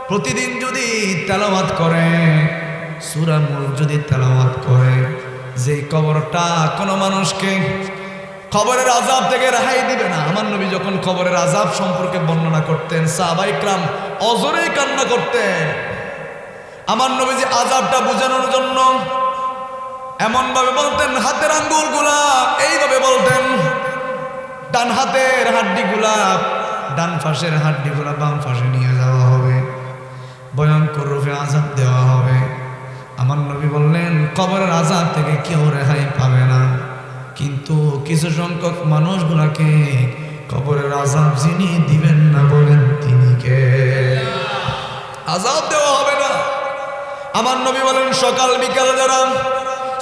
প্রতিদিন যদি তেলাওয়াত করে, সূরা মুলক যদি তেলাওয়াত করে, যে কবরটা কোন মানুষকে কবরের আযাব থেকে রেহাই দিবে না। আমার নবী যখন কবরের আযাব সম্পর্কে বর্ণনা করতেন, সাহাবায়ে কেরাম অজরে কান্না করতেন। আমার নবী যে আযাবটা বোঝানোর জন্য এমন ভাবে বলতেন, হাতের আঙ্গুলগুলা এইভাবে বলতেন, ডান হাতের হাড্ডিগুলা ডান পাশের হাড্ডিগুলা বাম পাশে নিয়ে যাওয়া হবে, ভয়ঙ্কর রূপে আযাব দেওয়া হবে। আমার নবী বললেন কবরের আযাব থেকে কেউ রেহাই পাবে না, কিন্তু কিছু সংখ্যক মানুষগুলাকে কবরের আযাব যিনি দিবেন না, বলেন তিনি কে? আযাব দেওয়া হবে না। আমার নবী বলেন সকাল বিকাল যারা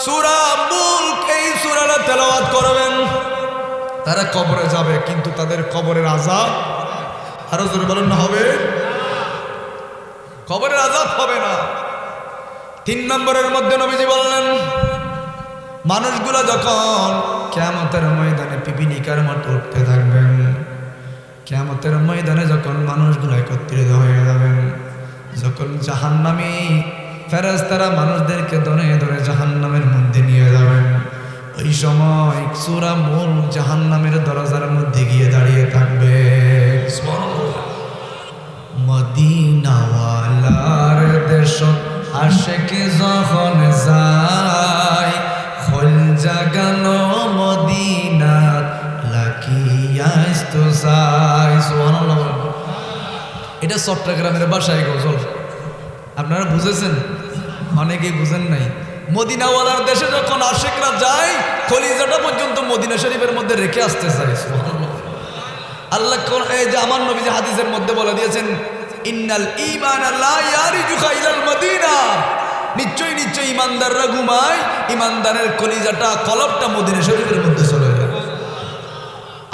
সূরা মুলক এই সূরাটা তেলাওয়াত করবেন, তারা কবরে যাবে, কিন্তু তাদের কবরের আযাব, আরো জোরে বলেন না, হবে? কবরের আযাব হবে না। 3 নম্বরের মধ্যে নবীজি বললেন, মানুষগুলো যখন কিয়ামতের ময়দানে পিপিলিকার মতো উঠতে থাকবেন, কিয়ামতের ময়দানে যখন মানুষগুলো একত্রিত হয়ে যাবেন, যখন জাহান্নামী ফেরেশতারা মানুষদেরকে ধরে ধরে জাহান্নামের মধ্যে নিয়ে যাবেন, ওই সময় সূরা মুলক জাহান্নামের দরজার মধ্যে গিয়ে দাঁড়িয়ে থাকবে। মদিনাওয়ালার দেশ আশেক যখন যায়, খোল জাগানো মদিনার লাকিয়াস তো যায়। সুবহানাল্লাহ। এটা চট্টগ্রামের ভাষায় গজল, আপনারা বুঝেছেন? অনেকেই বুঝেন নাই। মদিনাওয়ালার দেশে যখন আশেকরা যায়, কলিজাটা পর্যন্ত মদিনা শরীফের মধ্যে রেখে আসতে চায়। সুবহানাল্লাহ। আল্লাহ এই যে আমার নবী যে হাদিসের মধ্যে বলে দিয়েছেন, ইন্নাল ঈমানা লা ইয়ারিজু ইলাল মদিনা, নিশ্চয়ই নিশ্চয়ই ইমানদাররা ঘুমায়, ইমানদারের কলিজাটা কলবটা মদিনা শরীফের মধ্যে চলে যায়।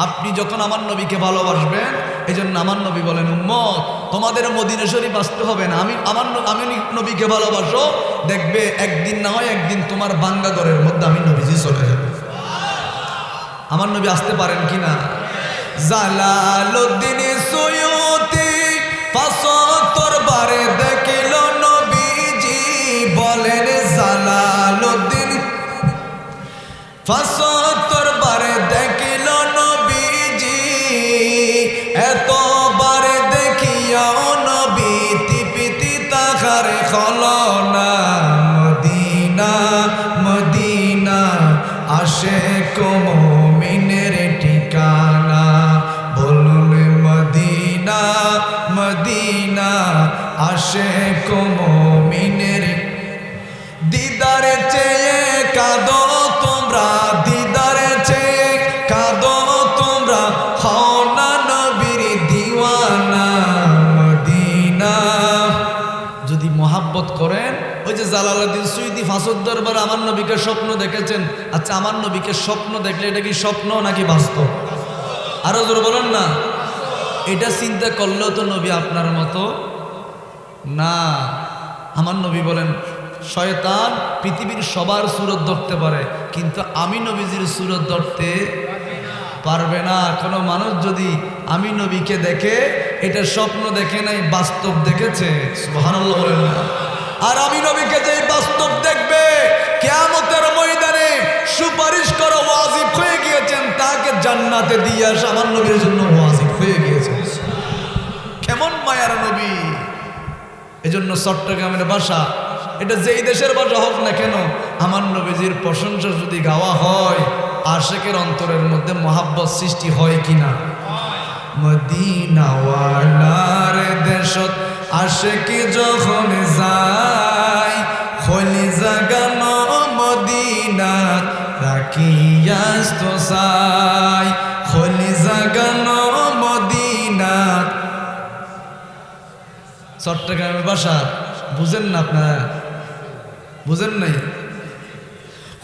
আপনি যখন আমার নবীকে ভালোবাসবেন, এই জন্য আমার নবী বলেন, উম্মত তোমাদের মদিনা শরীফ আসতে হবে না, আমি নবীকে ভালোবাসো, দেখবে একদিন না হয় একদিন তোমার ভাঙ্গা ঘরের মধ্যে আমি নবীজি চলে যাব। আমার নবী আসতে পারেন কিনা? জালালউদ্দিন সুয়ুতি ৭৫ বারে দেখিল নবীজি, বলেন জালালউদ্দিন ৭৫ বারে দেখিল নবীজি, এতবারে দেখিয়াও নবী তিপিতি তাহারে হলো না। মদিনা মদিনা আশেক মুমিনের ঠিকানা, বলুন মদিনা মদিনা আশেক মুমিনের। দিদারে চেয়ে কাঁদো তোমরা, দিদারে চেয়ে কাঁদো জালালউদ্দিন সুয়ুতী ফাঁসুর দরবার আমার নবীকে স্বপ্ন দেখেছেন। আচ্ছা, আমার নবীকে স্বপ্ন দেখলে এটা কি স্বপ্ন নাকি বাস্তব? আরো জোর বলেন না। এটা চিন্তা করলেও তো নবী আপনার মতো না। আমার নবী বলেন, শয়তান পৃথিবীর সবার সুরত ধরতে পারে, কিন্তু আমি নবীজির সুরত ধরতে পারবে না। কোনো মানুষ যদি আমি নবীকে দেখে, এটা স্বপ্ন দেখে নাই, বাস্তব দেখেছে। সুবহানাল্লাহ বলেন না। আর আমি নবীকে যেই বাস্তব দেখবে, কিয়ামতের ময়দানে সুপারিশ করা ওয়াজিব হয়ে গিয়েছেন, তাকে জান্নাতে দিয়ে আসা আমার নবীর জন্য ওয়াজিব হয়ে গিয়েছে। কেমন মায়ার নবী! এজন্য চট্টগ্রামের ভাষা, এটা যেই দেশের ভাষা হোক না কেন, আমার নবীজির প্রশংসা যদি গাওয়া হয়, আশেকের অন্তরের মধ্যে মহাব্বত সৃষ্টি হয় কিনা? মদিনাওয়ালার দেশত আশেকি যখন যায়, খলি জাগানো মদিনাত রাখিয়াস্ত চাই, খলি জাগানো মদিনাত। চট্টগ্রামের ভাষা বুঝেন না আপনারা? বুঝেন নাই?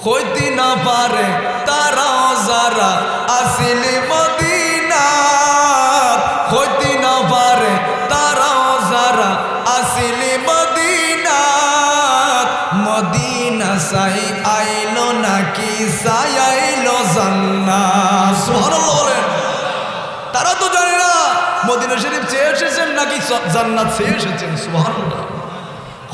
হইতে না পারে তারাও যারা আসিলি মদিনাত, হইতে না পারে তারাও যারা আসিলি মদিনাত। মদিনা সাই আইলো নাকি সাই আইলো জান্নাত। সুবহানাল্লাহ বলেন। তারা তো জানে না মদিনা শরীফ চেয়ে এসেছেন নাকি জান্নাত চেয়ে এসেছেন। সুবহানাল্লাহ।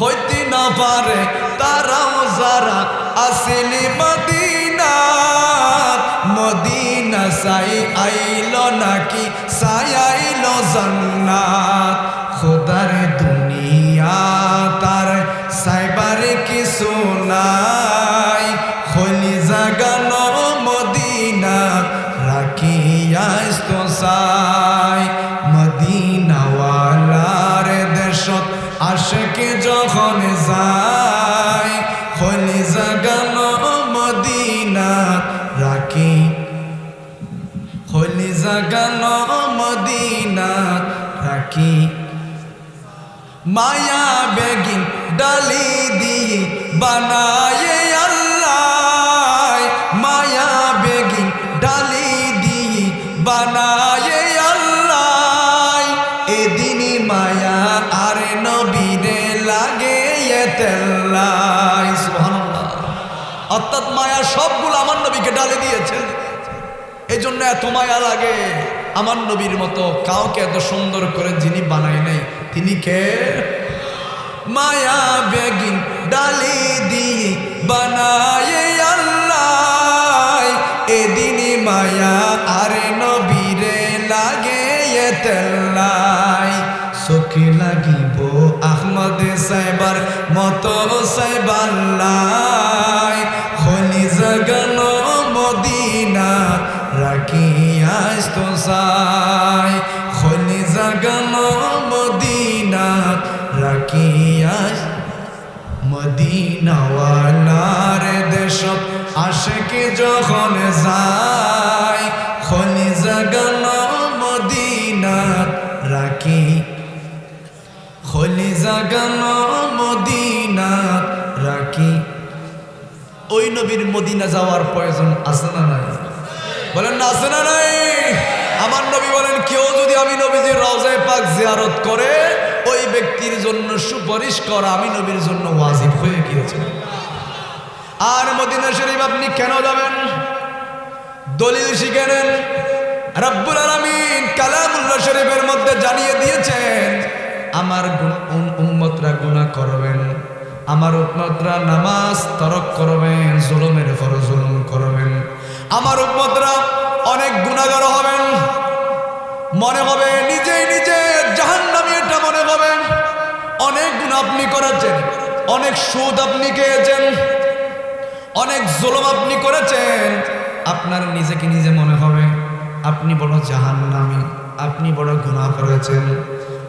হইতে না পারে তারাও যারা আসিলি মদিনাত, মদিনা সাই আইলো নাকি সাই আইলো জান্নাত। খোদার দুনিয়া তার সাইবার কিছু নাই, খলি জাগানো মদিনাত রাখিয়াস্ত চাই। মদিনাওয়ালার দেশত আশেকে যখন যায়, খলি জাগানো মদিনাত রাখি, খলি জাগানো মদিনাত রাখি। মায়া বেগিন ডালি দিয়ে বানায়ে আল্লাহ, মায়া বেগিন ডালি দিয়ে বানায়ে আল্লাহ। এদিনই মায়া আর নবীরে লাগে তেল্লাই। সুবহানাল্লাহ। অর্থাৎ মায়া সবগুলো আমার নবীকে ডালে দিয়েছেন, এই জন্য এত মায়া লাগে। আমার নবীর মতো কাউকে এত সুন্দর করে যিনি বানায় নাই, তিনি কে? মায়া বেগিন ডালি দিয়ে বানায়ে আল্লাহ, এদিনই মায়া আর নবীরে লাগে তেল্লাই। চোখে লাগিব আহমদে সাইবার মতো সাইবাল্লাই, খলি জাগানো মদিনাত রাখিয়াস্ত চাই, খলি জাগানো মদিনাত রাখিয়াস। মদিনাওয়ালার দেশত আশেকে যখন যায়, খলি জাগানো মদিনাত রাখি, খলি জাগানো মদিনাত রাখি। ওই নবীর মদিনা যাওয়ার প্রয়োজন আছে না নাই? বলেন না, আছে না নাই? আমার নবী বলেন, কেউ যদি আমি নবীজির রওজায়ে পাক জিয়ারত করে, ওই ব্যক্তির জন্য সুপারিশ করা আমি নবীর জন্য ওয়াজিব হয়ে গিয়েছে। আর মদিনা শরীফ আপনি কেন যাবেন? দলিল শিখে নেন। রব্বুল আলামিন কালামুল্লাহ শরীফের মধ্যে জানিয়ে দিয়েছেন, আমার উম্মতরা গুনাহ করবেন, আমার উম্মতরা নামাজ তরক করবেন, জুলুমের পর জুলুম করবেন, আমার উম্মতরা অনেক গুনাহগার হবেন। মনে হবে নিজেই নিজে জাহান্নামী, এটা মনে হবে। অনেক গুনাহ আপনি করেছেন, অনেক সুদ আপনি খেয়েছেন, অনেক জুলুম আপনি করেছেন। আপনার নিজেকে নিজে মনে হবে আপনি বড় জাহান্নামী, আপনি বড় গুনাহ করেছেন।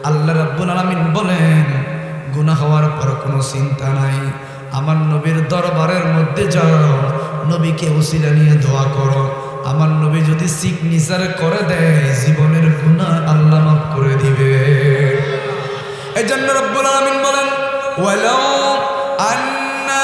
আল্লাহ রাব্বুল আলামিন বলেন, গুনাহ হওয়ার পর কোনো চিন্তা নাই, আমার নবীর দরবারের মধ্যে যাও, নবীকে উসিলা নিয়ে দোয়া করো। আমার নবী যদি সিগনেচার করে দেয়, জীবনের গুনাহ আল্লাহ মাফ করে দিবে। এই জন্য রব্বুল আলামিন বলেন, ওয়ালাউ আন্না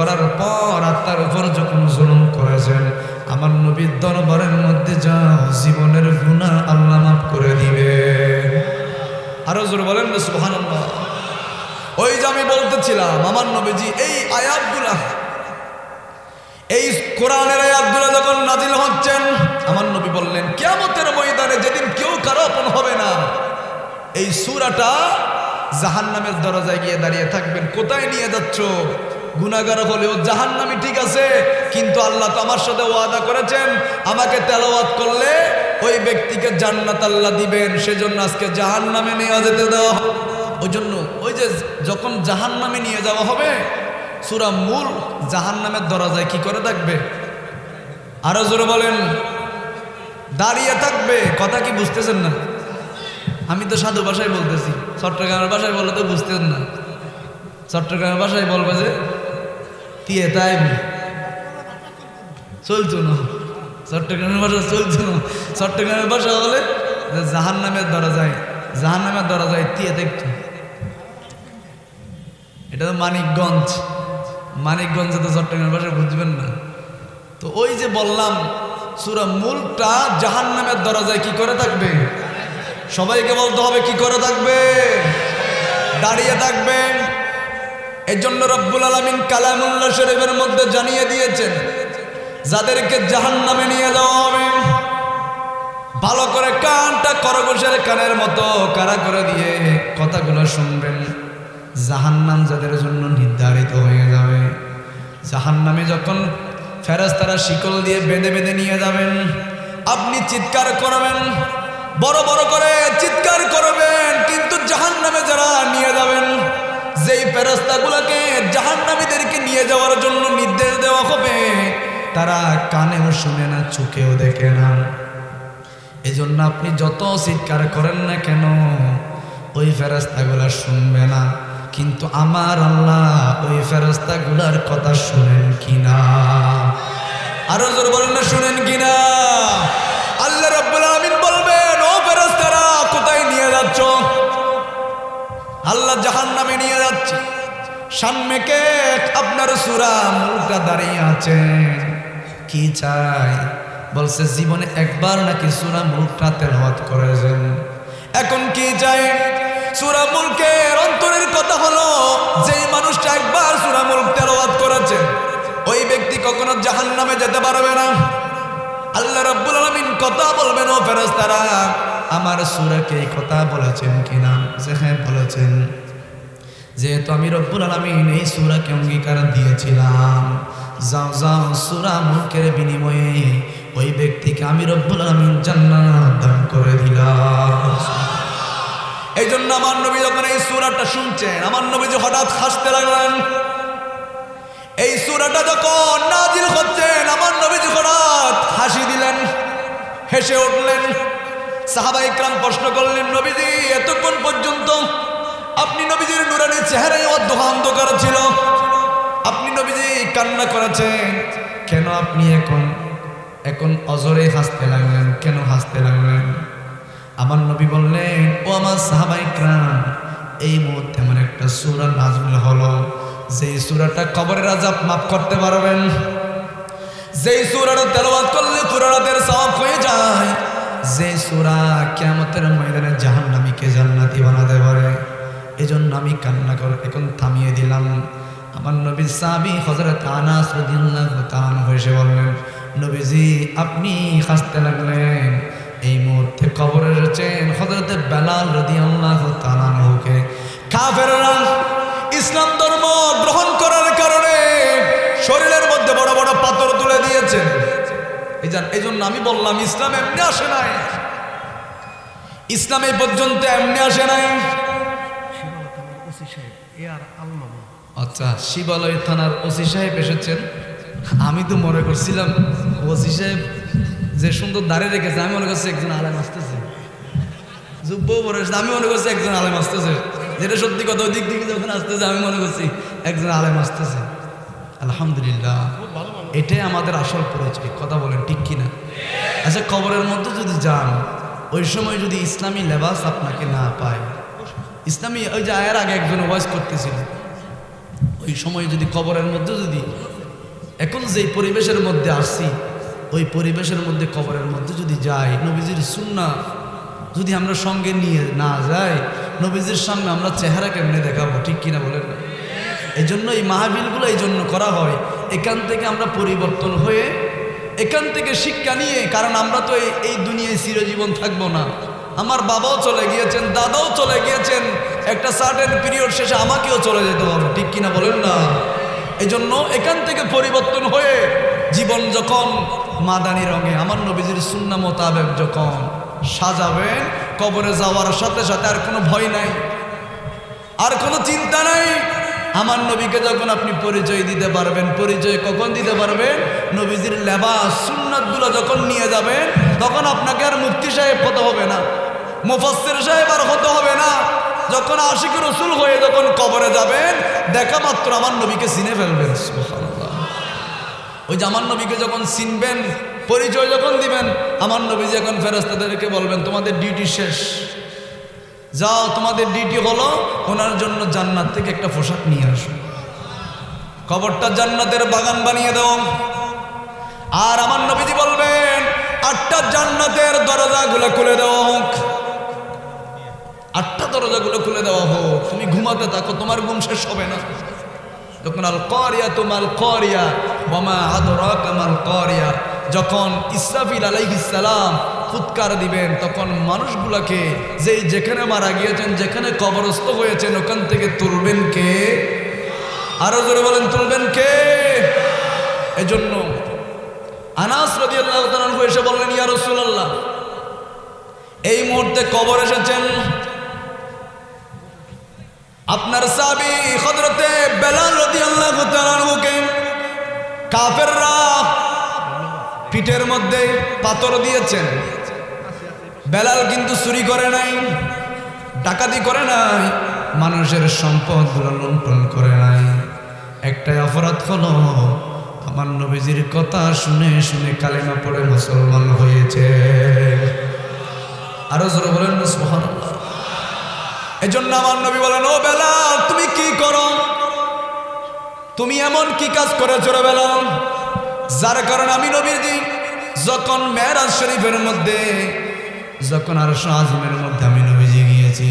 করার পর আত্মার উপর যখন জুলুম করেছেন, আমার নবীর দরবারের মধ্যে যাও, জীবনের গুনাহ আল্লাহ মাফ করে দিবে। আরো জোরে বলেন না সুবহানাল্লাহ। ওই যে আমি বলতেছিলাম, আমার নবীজি এই আয়াতগুলা, এই কোরআনের আয়াতগুলো যখন নাজিল হচ্ছেন, আমার নবী বললেন কিয়ামতের ময়দানে যেদিন কেউ কারো আপন হবে না, এই সূরাটা জাহান্নামের দরজায় গিয়ে দাঁড়িয়ে থাকবেন। কোথায় নিয়ে যাচ্ছ? গুনাহগার হলেও জাহান্নামী ঠিক আছে, কিন্তু আল্লাহ তো আমার সাথে ওয়াদা করেছেন আমাকে তেলাওয়াত করলে ওই ব্যক্তিকে জান্নাত আল্লাহ দিবেন, সেজন্য আজকে জাহান্নামে নিয়ে যেতে দেওয়া। ওই জন্য ওই যে যখন জাহান্নামে নিয়ে যাওয়া হবে, সূরা মূল জাহান্নামের দরজায় কি করে থাকবে? আরো জোরে বলেন। দাঁড়িয়ে থাকবে। কথা কি বুঝতেছেন না? আমি তো সাধু ভাষায় বলতেছি, চট্টগ্রামের ভাষায় বললে তো বুঝতেন না। চট্টগ্রামের ভাষায় বলবে যে তিয়ে তাই চলছো না, চট্টগ্রামের ভাষা চলছো না। চট্টগ্রামের ভাষা বলে জাহান্নামের দরজায়, জাহান্নামের দরজায় তিয়ে দেখতো। এটা তো মানিকগঞ্জ, মানিকগঞ্জে তো চট্টগ্রামের ভাষা বুঝবেন না। তো ওই যে বললাম সূরা মূলটা জাহান্নামের দরজায় কি করে থাকবে? সবাইকে বলতে হবে কি করে থাকবে? দাঁড়িয়ে থাকবেন। এই জন্য রব্বুল আলামিন কালামুল্লাহ শরীফের মধ্যে জানিয়ে দিয়েছেন, যাদেরকে জাহান্নামে নিয়ে যাওয়া হবে, ভালো করে কানটা খরগোশের কানের মতো কারা করে দিয়ে কথাগুলো শুনবেন। জাহান্নাম যাদের জন্য নির্ধারিত হয়ে যাবে, জাহান্নামে যখন ফেরেশতারা শিকল দিয়ে বেঁধে বেঁধে নিয়ে যাবেন, আপনি চিৎকার করবেন, বড় বড় করে চিৎকার করবেন, কিন্তু জাহান্নামে যারা নিয়ে যাবেন, যেই ফেরেশতাগুলোকে জাহান্নামীদেরকে নিয়ে যাওয়ার জন্য নির্দেশ দেওয়া হবে, তারা কানেও শুনে না, চোখেও দেখে না। এজন্য আপনি যত চিৎকার করেন না কেন, ওই ফেরেশতাগুলো শুনবে না। কিন্তু আমার আল্লাহ ওই ফেরেশতাগুলোর কথা শুনেন কিনা? আরো জোরে বলেন না, শুনেন কিনা? আল্লাহ রাব্বুল আলামিন বলবেন, ও ফেরেশতারা কোথায় নিয়ে যাচ্ছ? আল্লাহ জাহান্নামে নিয়ে যাচ্ছে। সামনে কে? আপনার সূরা মূলটা দাঁড়িয়ে আছেন। কি চাই? বলছে জীবনে একবার নাকি সূরা মূলটা তেলাওয়াত করেছেন, এখন কি চাই? সূরা মুলকের অন্তরের কথা হলো, যেই মানুষটা একবার সূরা মুলক তেলাওয়াত করেছেন, ওই ব্যক্তি কখনো জাহান্নামে যেতে পারবে না। আল্লাহ রাব্বুল আলামিন কথা বলবেন, ও ফেরেশতারা আমার সূরাকে এই কথা বলেছেন কিনা? যে হ্যাঁ বলেছেন। যেহেতু আমি রব্বুল আলামিন এই সূরাকে অঙ্গীকার দিয়েছিলাম, যাও যাও সূরা মুলকের বিনিময়ে ওই ব্যক্তিকে আমি রব্বুল আলামিন জান্নাত দান করে দিলাম। এই জন্য আমার নবী যখন এই সূরাটা শুনছেন, আমার নবীজি হঠাৎ হাসতে লাগলেন। এই সূরাটা যখন নাজিল হচ্ছেন, আমার নবীজি হঠাৎ হাসি দিলেন, হেসে উঠলেন। সাহাবা ইকরাম প্রশ্ন করলেন, নবীজি এতক্ষণ পর্যন্ত আপনি নবীজির নূরানি চেহারায় অন্ধকার ছিল, আপনি নবীজি কান্না করেছেন কেন? আপনি এখন অজরে হাসতে লাগলেন, কেন হাসতে লাগলেন? আমার নবী বললেন, ও আমার সাহাবা ইকরাম, এই মুহূর্তে এমন একটা সূরা নাযিল হলো, যেই সূরাটা কবরের আযাব মাফ করতে পারবেন, যেই সূরাটা তেলাওয়াত করলে পুরো রাতের সওয়াব হয়ে যায়, যেই সূরা কিয়ামতের ময়দানে জাহান্নামীকে জান্নাতি বানাতে পারে। এজন্য আমি কান্না করে এখন থামিয়ে দিলাম। আমার নবী সাহাবী হযরত আনাস রাদিয়াল্লাহু তাআলা এসে বললেন, নবীজি আপনি হাসতে লাগলেন, এই মুহূর্তে কবরে রয়েছেন হযরত বেলাল রাদিয়াল্লাহু তাআলা আনহুকে কাফেররা ইসলাম ধর্ম গ্রহণ করার কারণে শরীরের মধ্যে বড় বড় পাথর তুলে দিয়েছেন। এই জন্য আমি বললাম, ইসলাম এমনি আসে নাই, ইসলাম এই পর্যন্ত এমনি আসে নাই। আচ্ছা, শিবালয় থানার ওসি সাহেব এসেছেন। আমি তো মনে করছিলাম ওসি সাহেব যে সুন্দর দাঁড়িয়ে রেখেছে, আমি মনে করছি একজন আলেম আসতেছে, যুব্য পরে আমি মনে করছি একজন আলেম আসতেছে, যেটা সত্যি কথা। ওই দিক থেকে যখন আসতেছে আমি মনে করছি একজন আলেম আসতেছে। আলহামদুলিল্লাহ, এটাই আমাদের আসল পরিচয়। কথা বলেন ঠিক কিনা? আচ্ছা, কবরের মধ্যে যদি যান, ওই সময় যদি ইসলামী লেবাস আপনাকে না পায়, ইসলামী ওই যে আয়ের আগে একজন ওয়াজ করতেছিল, ওই সময় যদি কবরের মধ্যে যদি এখন যেই পরিবেশের মধ্যে আসছি ওই পরিবেশের মধ্যে কবরের মধ্যে যদি যাই, নবীজির সুন্নাহ যদি আমরা সঙ্গে নিয়ে না যাই, নবীজির সামনে আমরা চেহারা কেমনে দেখাবো? ঠিক কিনা বলেন? এই জন্য এই মাহফিলগুলো এই জন্য করা হয়, এখান থেকে আমরা পরিবর্তন হয়ে এখান থেকে শিক্ষা নিয়ে, কারণ আমরা তো এই দুনিয়ায় চিরজীবন থাকবো না। আমার বাবাও চলে গিয়েছেন, দাদাও চলে গিয়েছেন, একটা সার্টেন পিরিয়ড শেষে আমাকেও চলে যেতে হবে। ঠিক কিনা বলেন না? এই জন্য এখান থেকে পরিবর্তন হয়ে জীবন যখন মাদানী রঙে আমার নবীজির সুন্নাহ মোতাবেক যখন সাজাবেন, কবরে যাওয়ার সাথে সাথে আর কোনো ভয় নাই, আর কোনো চিন্তা নাই। আমার নবীকে যখন আপনি পরিচয় দিতে পারবেন, পরিচয় কখন দিতে পারবেন? নবীজির লেবাস সুন্নাতগুলো যখন নিয়ে যাবেন, তখন আপনাকে আর মুফতি সাহেব হতে হবে না, মুফাসসির সাহেব আর হতে হবে না। যখন আশিক রাসূল হয়ে যখন কবরে যাবেন, দেখা মাত্র আমার নবীকে চিনে ফেলবেন। সুবহানাল্লাহ। ওই যে আমার নবীকে যখন চিনবেন, পরিচয় যখন দিবেন, আমার নবীজি এখন ফেরেশতাদেরকে বলবেন তোমাদের ডিউটি শেষ, যাও, তোমাদের ডিউটি হলো ওনার জন্য জান্নাত থেকে একটা পোশাক নিয়ে আসো, কবরটা জান্নাতের বাগান বানিয়ে দাও। আর আমার নবীজি বলবেন 8টা জান্নাতের দরজাগুলো খুলে দেওয়া হোক, 8টা দরজাগুলো খুলে দেওয়া হোক। তুমি ঘুমাতে থাকো, তোমার ঘুম শেষ হবে না। যখন আল কারিয়াতু মাল কারিয়া ওয়া মা আদরাকা মাল কারিয়া, যখন ইসরাফিল আলাইহিস সালাম ফুৎকার দিবেন, তখন মানুষগুলাকে যেখানে মারা গিয়েছেন, যেখানে কবরস্থ হয়েছেন, ওখান থেকে তুলবেন কে? আরো জোরে বলেন, তুলবেন কে? এজন্য আনাস রাদিয়াল্লাহু তাআলা আনহু এসে বললেন, ইয়া রাসূলুল্লাহ, এই মুহূর্তে কবর এসেছেন, আপনার সাহাবী হযরতে বেলাল রাদিয়াল্লাহু তাআলা আনহুকে কাফেররা পিঠের মধ্যে পাথর দিয়েছেন। বেলাল কিন্তু চুরি করে নাই, ডাকাতি করে নাই, মানুষের সম্পদগুলো লুণ্ঠন করে নাই। একটাই অপরাধ হলো আমার নবীজির কথা শুনে শুনে কালেমা পড়ে মুসলমান হয়েছে। আরো জোরে বলেন না সুবহানাল্লাহ। এজন্য আমার নবী বলেন, ও বেলাল, তুমি কি করো? তুমি এমন কি কাজ করেছো রে বেলাল, যার কারণে আমি নবীজি যখন মেরাজ শরীফের মধ্যে, যখন আরশ আজিমের মধ্যে আমি নবীজি গিয়েছি,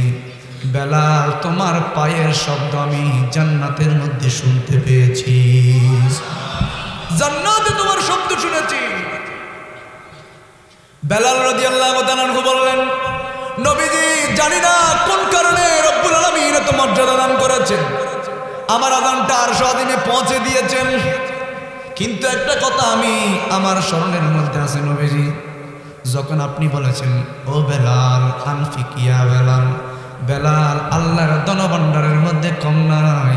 বেলাল তোমার পায়ের শব্দ আমি জান্নাতের মধ্যে শুনতে পেয়েছি, জান্নাতে তোমার শব্দ শুনেছি। বেলাল রাদিয়াল্লাহু তাআলা আনহু বললেন, নবীজি, জানি না কোন কারণে রব্বুল আলামিন এত মর্যাদা দান করেছেন, আমার আযানটা আরশ আজিমে পৌঁছে দিয়েছেন, কিন্তু একটা কথা আমি আমার স্মরণের মধ্যে আছে নবীজি, যখন আপনি বলেছেন, ও বেলাল আনফিক ইয়া বেলাল, বেলাল আল্লাহর ধনভাণ্ডারের মধ্যে কম নাই,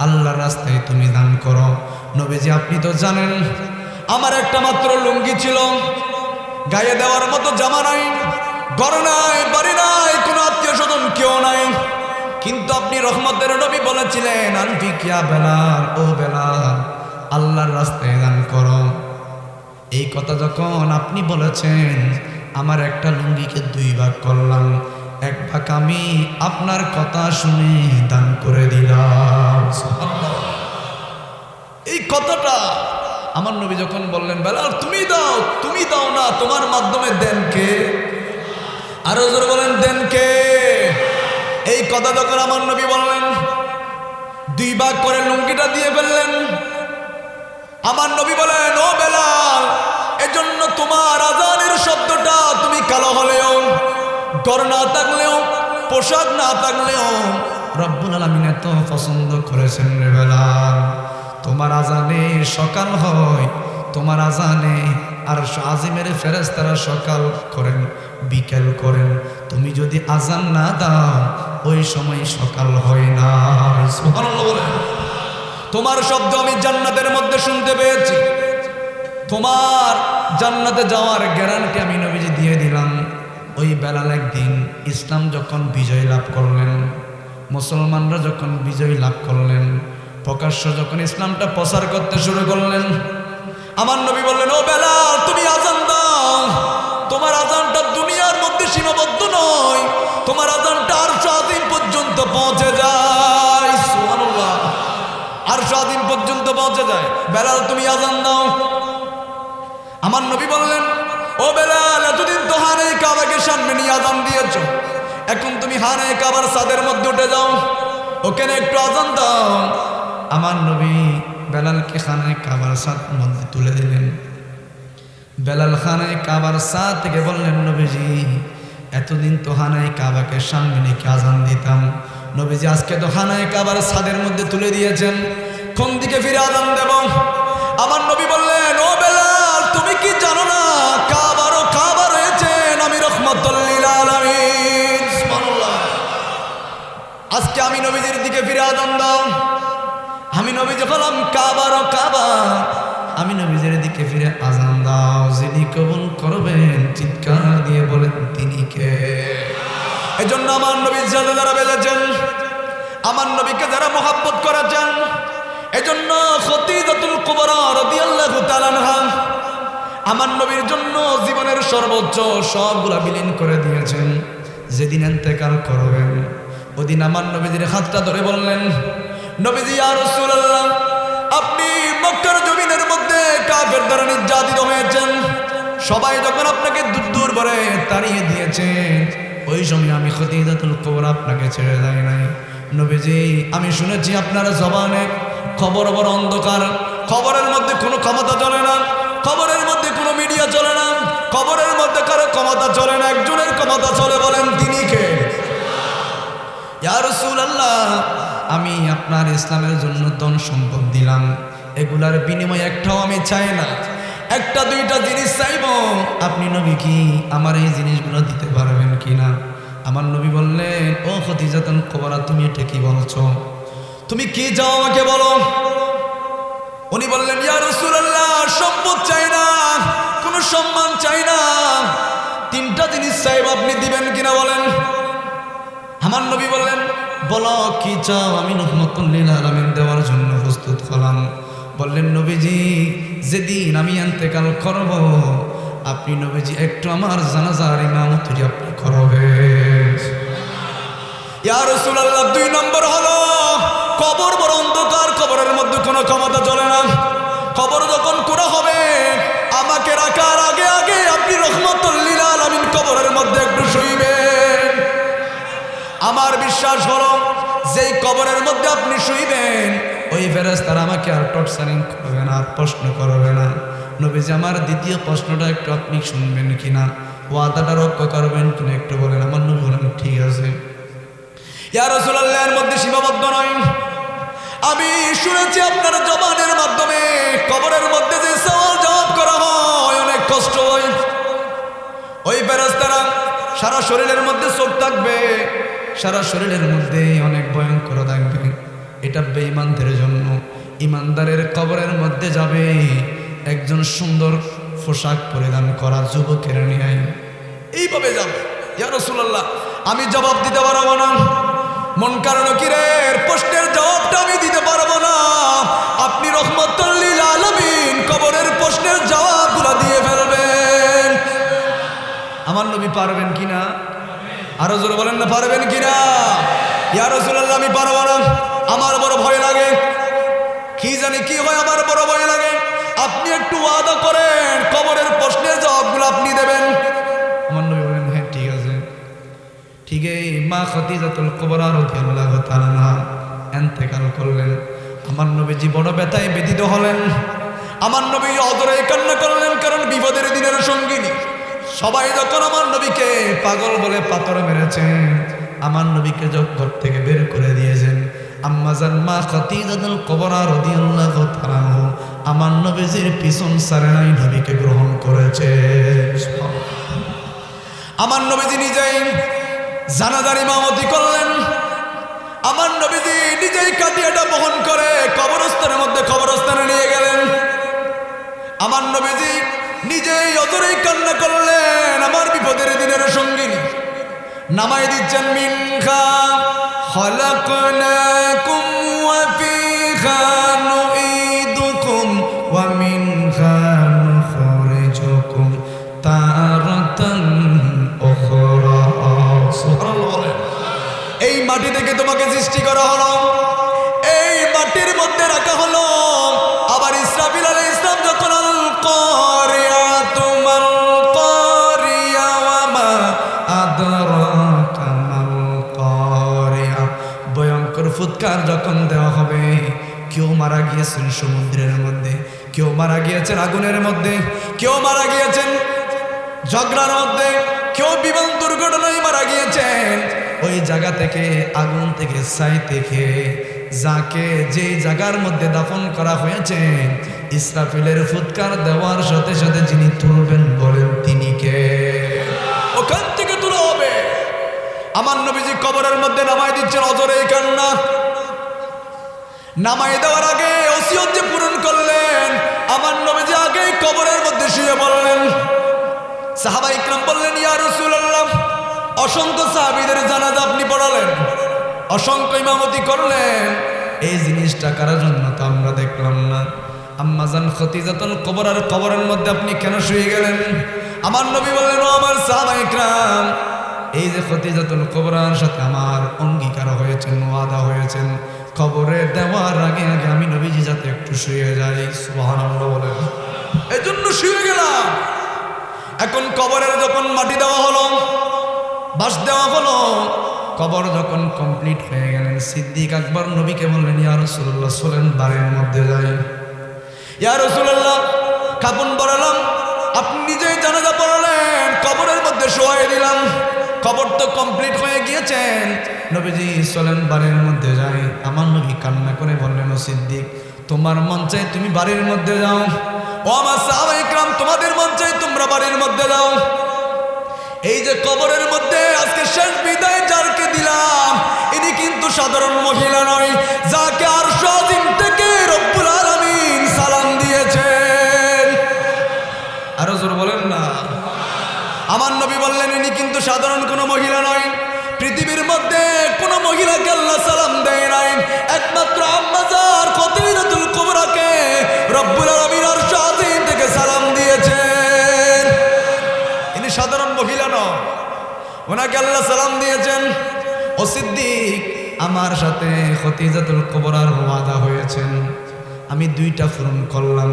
আল্লাহর রাস্তায় তুমি দান করো। নবীজি, আপনি তো জানেন আমার একটা মাত্র লুঙ্গি ছিল, গায়ে দেওয়ার মতো জামা নাই, ঘর নাই, বাড়ি নাই, কোনো আত্মীয় স্বজন কেউ নাই, কিন্তু আপনি রহমতের নবী বলেছিলেন, আনফিক ইয়া বেলাল, ও বেলাল আল্লাহর রাস্তায় দান করো। এই কথা যখন আপনি বলেছেন, আমার একটা লুঙ্গিকে 2 ভাগ করলাম, 1 ভাগ আমি আপনার কথা শুনে দান করে দিলাম। এই কথাটা আমার নবী যখন বললেন, বেলাল তুমি দাও, তুমি দাও না, তোমার মাধ্যমে দেন কে? আরো জোরে বলেন, দেন কে? এই কথা যখন আমার নবী বললেন, 2 ভাগ করে লুঙ্গিটা দিয়ে ফেললেন। আমার নবী বলেন, ও বেলাল, এজন্য তোমার আযানের শব্দটা তুমি কালো হলেও, ঘর না থাকলেও, পোশাক না থাকলেও রব্বুল আলামিন এত পছন্দ করেছেন রে বেলাল। তোমার আযানে সকাল হয়, তোমার আযানে আরশ আজিমের ফেরেশতারা সকাল করেন, বিকেল করেন, তুমি যদি আযান না দাও ওই সময় সকাল হয় না। সুবহানাল্লাহ বলেন। তোমার শব্দ আমি জান্নাতের মধ্যে শুনতে পেয়েছি, তোমার জান্নাতে যাওয়ার গ্যারান্টি আমি নবীজি দিয়ে দিলাম। ওই বেলাল একদিন ইসলাম যখন বিজয় লাভ করলেন, মুসলমানরা যখন বিজয় লাভ করলেন, প্রকাশ্য যখন ইসলামটা প্রচার করতে শুরু করলেন, আমার নবী বললেন, ও বেলাল তুমি আযান দাও, তোমার আযানটা দুনিয়ার মধ্যে সীমাবদ্ধ নয়, তোমার আযানটা আরশ আজিম পর্যন্ত পৌঁছে যায়। সুবহানাল্লাহ। যায়, বেলাল তুমি আজান দাও। আমার নবী বললেন, ও বেলাল, এতদিন তো হানে কাবাকে সামনে নিয়ে আজান দিয়েছ, এখন তুমি হানে কাবার ছাদের মধ্যে উঠে যাও, ওখানে একটু আজান দাও। আমার নবী বেলালকে খানে কাবার ছাদের মধ্যে তুলে দিলেন। বেলাল খানে কাবার ছাদ থেকে বললেন, নবীজি এতদিন তো হানায় কাবাকে সামনে রেখে আজান দিতাম, নবীজি আজকে তো হানায় কাবার ছাদের মধ্যে তুলে দিয়েছেন, কোন দিকে ফিরে আজান দেব? আমার নবী বললেন, ও বেলাল, তুমি কি জানো না কাবারও কাবা রয়েছেন, আমি রহমাতুল লিল আলামিন। সুবহানাল্লাহ। আজকে আমি নবীজির দিকে ফিরে আজান দাও। আমি নবীজি বললাম, কাবারও কাবা, আমি নবীজির দিকে ফিরে আজান দাও। যিনি কবুল করবেন চিৎকার দিয়ে বলেন তিনি কে? এজন্য আমার নবীর সাথে যারা বেজেছেন, আমার নবীকে যারা মহব্বত করেছেন, এজন্য খদিজাতুল কুবরা রাদিয়াল্লাহু তাআলা আনহা আমার নবীর জন্য জীবনের সর্বোচ্চ সবগুলা বিলীন করে দিয়েছেন। যেদিন ইন্তেকাল করবেন ওদিন আমার নবীজির হাতটা ধরে বললেন, নবীজি ইয়া রাসূলুল্লাহ, আপনি মক্কার জমিনের মধ্যে কাফের দ্বারা নির্যাতিত হয়েছেন, সবাই যখন আপনাকে দূর দূর করে তাড়িয়ে দিয়েছে, ওই সময় আমি খদিজাতুল কুবরা আপনাকে ছেড়ে যাই নাই। নবীজি, আমি শুনেছি আপনার জবানে খবর বড় অন্ধকার, খবরের মধ্যে কোনো ক্ষমতা চলে না, খবরের মধ্যে কোনো মিডিয়া চলে না, খবরের মধ্যে কারো ক্ষমতা চলে না, একজনের ক্ষমতা চলে, বলেন তিনি কে? ইয়া রাসূলুল্লাহ, আমি আপনার ইসলামের জন্য ধন সম্পদ দিলাম, এগুলার বিনিময়ে একটাও আমি চাই না, একটা দুইটা জিনিস চাইব, আপনি নবী কি আমার এই জিনিসগুলো দিতে পারবেন কিনা? আমার নবী বললেন, ও খদিজাতুল কুবরা, তুমি এটা কি বলছো? তুমি কি চাও আমাকে বলো। উনি বললেন, ইয়া রাসূলুল্লাহ, সম্পদ চাই না, কোনো সম্মান চাই না, তিনটা জিনিস চাইব, আপনি দিবেন কিনা বলেন। আমার নবী বললেন, বলো কি চাও, আমি রহমাতুল লিল আলামিন দেওয়ার জন্য প্রস্তুত হলাম। বললেন, নবীজি যেদিন আমি ইন্তেকাল করব, আপনি নবীজি একটু আমার জানাজার ইমামতি আপনি করবেন। ইয়া রাসূলুল্লাহ, দুই নম্বর হলো কবর বড় অন্ধকার, কবরের মধ্যে কোনো ক্ষমতা চলে না, কবর যখন করা হবে আমাকে রাখার আগে আগে আপনি রহমাতুল লিল আলামিন কবরের মধ্যে একটু শুইবেন। আমার বিশ্বাস হলো যেই কবরের মধ্যে আপনি শুইবেন, ওই ফেরেশতারা আমাকে আর টর্চারিং করবে না, আর প্রশ্ন করবে না। নবীজি, আমার দ্বিতীয় প্রশ্নটা একটু আপনি শুনবেন কিনা, ওয়াদাটা রক্ষা করবেন কিনা একটু বলেন। আমার নবী বলেন, ঠিক আছে। ইয়া রাসূলুল্লাহ, এর মধ্যে সীমাবদ্ধ নয়, আমি শুনেছি আপনার জবানের মাধ্যমে কবরের মধ্যে যে সওয়াল জবাব করা হয় অনেক কষ্ট হয়। ওই ফেরেশতারা সারা শরীরের মধ্যে চোখ থাকবে, সারা শরীরের মধ্যে অনেক ভয়ঙ্কর থাকবে। এটা বেঈমানদের জন্য। ইমানদারের কবরের মধ্যে যাবে একজন সুন্দর পোশাক পরিধান করা যুবকের নিয়ে, এইভাবে যাবে। ইয়া রাসূলুল্লাহ, আমি জবাব দিতে পারবো না। মুনকার নাকিরের প্রশ্নের জবাবটা আমি দিতে পারবো না, আপনি রহমাতুল লিল আলামিন কবরের প্রশ্নের জবাবগুলো দিয়ে ফেলবেন। আমার নবী পারবেন কিনা? আরো জোরে বলেন না, পারবেন কিনা? ইয়া রাসূলুল্লাহ, আমি পারবো না, আমার বড় ভয় লাগে। কি জানি কি হয়, আমার বড় ভয় লাগে। আপনি একটু ওয়াদা করেন কবরের প্রশ্নের জবাবগুলো আপনি দেবেন। আমার নবী বলেন, হ্যাঁ ঠিক আছে। ঠিক এই মা খদিজাতুল কুবরা রাদিয়াল্লাহু তাআলা আনহা ইন্তেকাল করলেন। আমার নবীজি বড় ব্যথায় ব্যথিত হলেন। আমার নবী অদরে কান্না করলেন, কারণ বিপদের দিনের সঙ্গিনী। সবাই যখন আমার নবীকে পাগল বলে পাথর মেরেছেন, আমার নবীকে ঘর থেকে বের করে দিয়েছেন, আম্মাজান মা খদিজাতুল কুবরা রাদিয়াল্লাহু তাআলা আনহা আমার নবীজির পিছন ছাড়ে নাই, নবীকে গ্রহণ করেছে। আমার নবীজি নিজেই জানাজার ইমামতি করলেন। আমার নবীজি নিজেই কাটিয়াটা বহন করে কবরস্থানের মধ্যে কবরস্থানে নিয়ে গেলেন। আমার নবীজি নিজেই অজরেই কান্না করলেন, আমার বিপদের দিনের সঙ্গিনী। নামায় দিচ্ছেন, মিনহা খালাকনাকুম ওয়া ফিহা নুঈদুকুম ওয়া মিনহা নুখরিজুকুম তারাতান উখরা। সুবহানাল্লাহ। এই মাটি থেকে তোমাকে সৃষ্টি করা হলো, এই মাটির মধ্যে রাখা হলো, আবার ইসরাফিল আলাইহিস সালাম যখন আল কারিয়াতু মাল কারিয়া ওয়া মা আদরাকা মাল কারিয়া, ভয়ঙ্কর ফুৎকার যখন দেওয়া হবে, কেউ মারা গিয়েছেন সমুদ্রের মধ্যে, কেউ মারা গিয়েছেন আগুনের মধ্যে, কেউ মারা গিয়েছেন ঝগড়ার মধ্যে, কেউ বিমান দুর্ঘটনায় মারা গিয়েছেন। ওই জায়গা থেকে, আগুন থেকে, ছাই থেকে যাকে যেই জায়গার মধ্যে দাফন করা হয়েছে, ইসরাফিলের ফুৎকার দেওয়ার সাথে সাথে যিনি তুলবেন বলেন তিনি কে? ওখান থেকে তুলা হবে। আমার নবীজি কবরের মধ্যে নামাই দিচ্ছেন অজরে কান্না। নামাই দেওয়ার আগে ওসিয়ত যে পূরণ করলেন, আমার নবীজি আগে কবরের মধ্যে শুয়ে বললেন। সাহাবা ইকরাম বললেন, ইয়া রাসূলুল্লাহ, অসংখ্য সাহাবীদের জানাজা আপনি পড়ালেন, অসংখ্য ইমামতি করলেন, এই জিনিসটা কার জন্য তা আমরা দেখলাম না। আম্মাজান খতিজাতুল কুবরার কবরের মধ্যে আপনি কেন শুয়ে গেলেন? আমার নবী বললেন, ও আমার সাহাবা ইকরাম, এই যে খতিজাতুল কুবরার সাথে আমার অঙ্গীকার হয়েছেন, ওয়াদা হয়েছেন, কবরে দেওয়ার আগে আগে আমি নবীজি যাতে একটু শুয়ে যাই। সুবহানাল্লাহ বলেন। এই জন্য শুয়ে গেলাম। এখন কবরের যখন মাটি দেওয়া হলো, বাঁশ দেওয়া হলো, কবর যখন কমপ্লিট হয়ে গেলেন, সিদ্দিক আকবর নবীকে বললেন, ইয়া রাসূলুল্লাহ, চলেন বাড়ির মধ্যে যাই। ইয়া রাসূলুল্লাহ, কাফন পরালাম, আপনি নিজেই জানাজা পড়ালেন, কবরের মধ্যে শোয়াই দিলাম, কবর তো কমপ্লিট হয়ে গিয়েছেন, নবীজি চলেন বাড়ির মধ্যে যাই। আমার নবী কান্না করে বললেন, ও সিদ্দিক, তোমার মন চাই তুমি বাড়ির মধ্যে যাও, ও আমার সাহাবা ইকরাম, তোমাদের মন চাই তোমরা বাড়ির মধ্যে যাও। এই যে কবরের মধ্যে আজকে শেষ বিদায় যারকে দিলাম, ইনি কিন্তু সাধারণ মহিলা নয়, যাকে আরশ আজিম থেকে রব্বুল আলামিন সালাম দিয়েছেন। আরো জোরে বলেন না। আমার নবী বললেন, ইনি কিন্তু সাধারণ কোনো মহিলা নয়, পৃথিবীর মধ্যে কোনো মহিলাকে আল্লাহ সালাম দেয় নাই, একমাত্র আম্মাজার খতিজাতুল কুবরাকে রব্বুল আলামিন আরশ আজিম থেকে সালাম দিয়েছেন। ইনি সাধারণ মহিলা নয়, ওনাকে আল্লাহ সালাম দিয়েছেন। ও সিদ্দিক, আমার সাথে খতিজাতুল কুবরার ওয়াদা হয়েছেন, আমি 2টা পূরণ করলাম।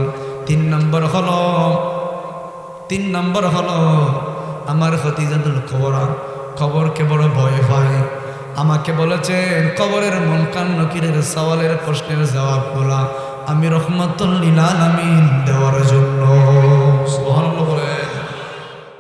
3 নম্বর হলো আমার খতিজাতুল কুবরা কবরকে বড় ভয় পায়। আমাকে বলেছেন, কবরের মুনকার নকিরের সওয়ালের প্রশ্নের জবাব বলা আমি রহমাতুল লিল আলামিন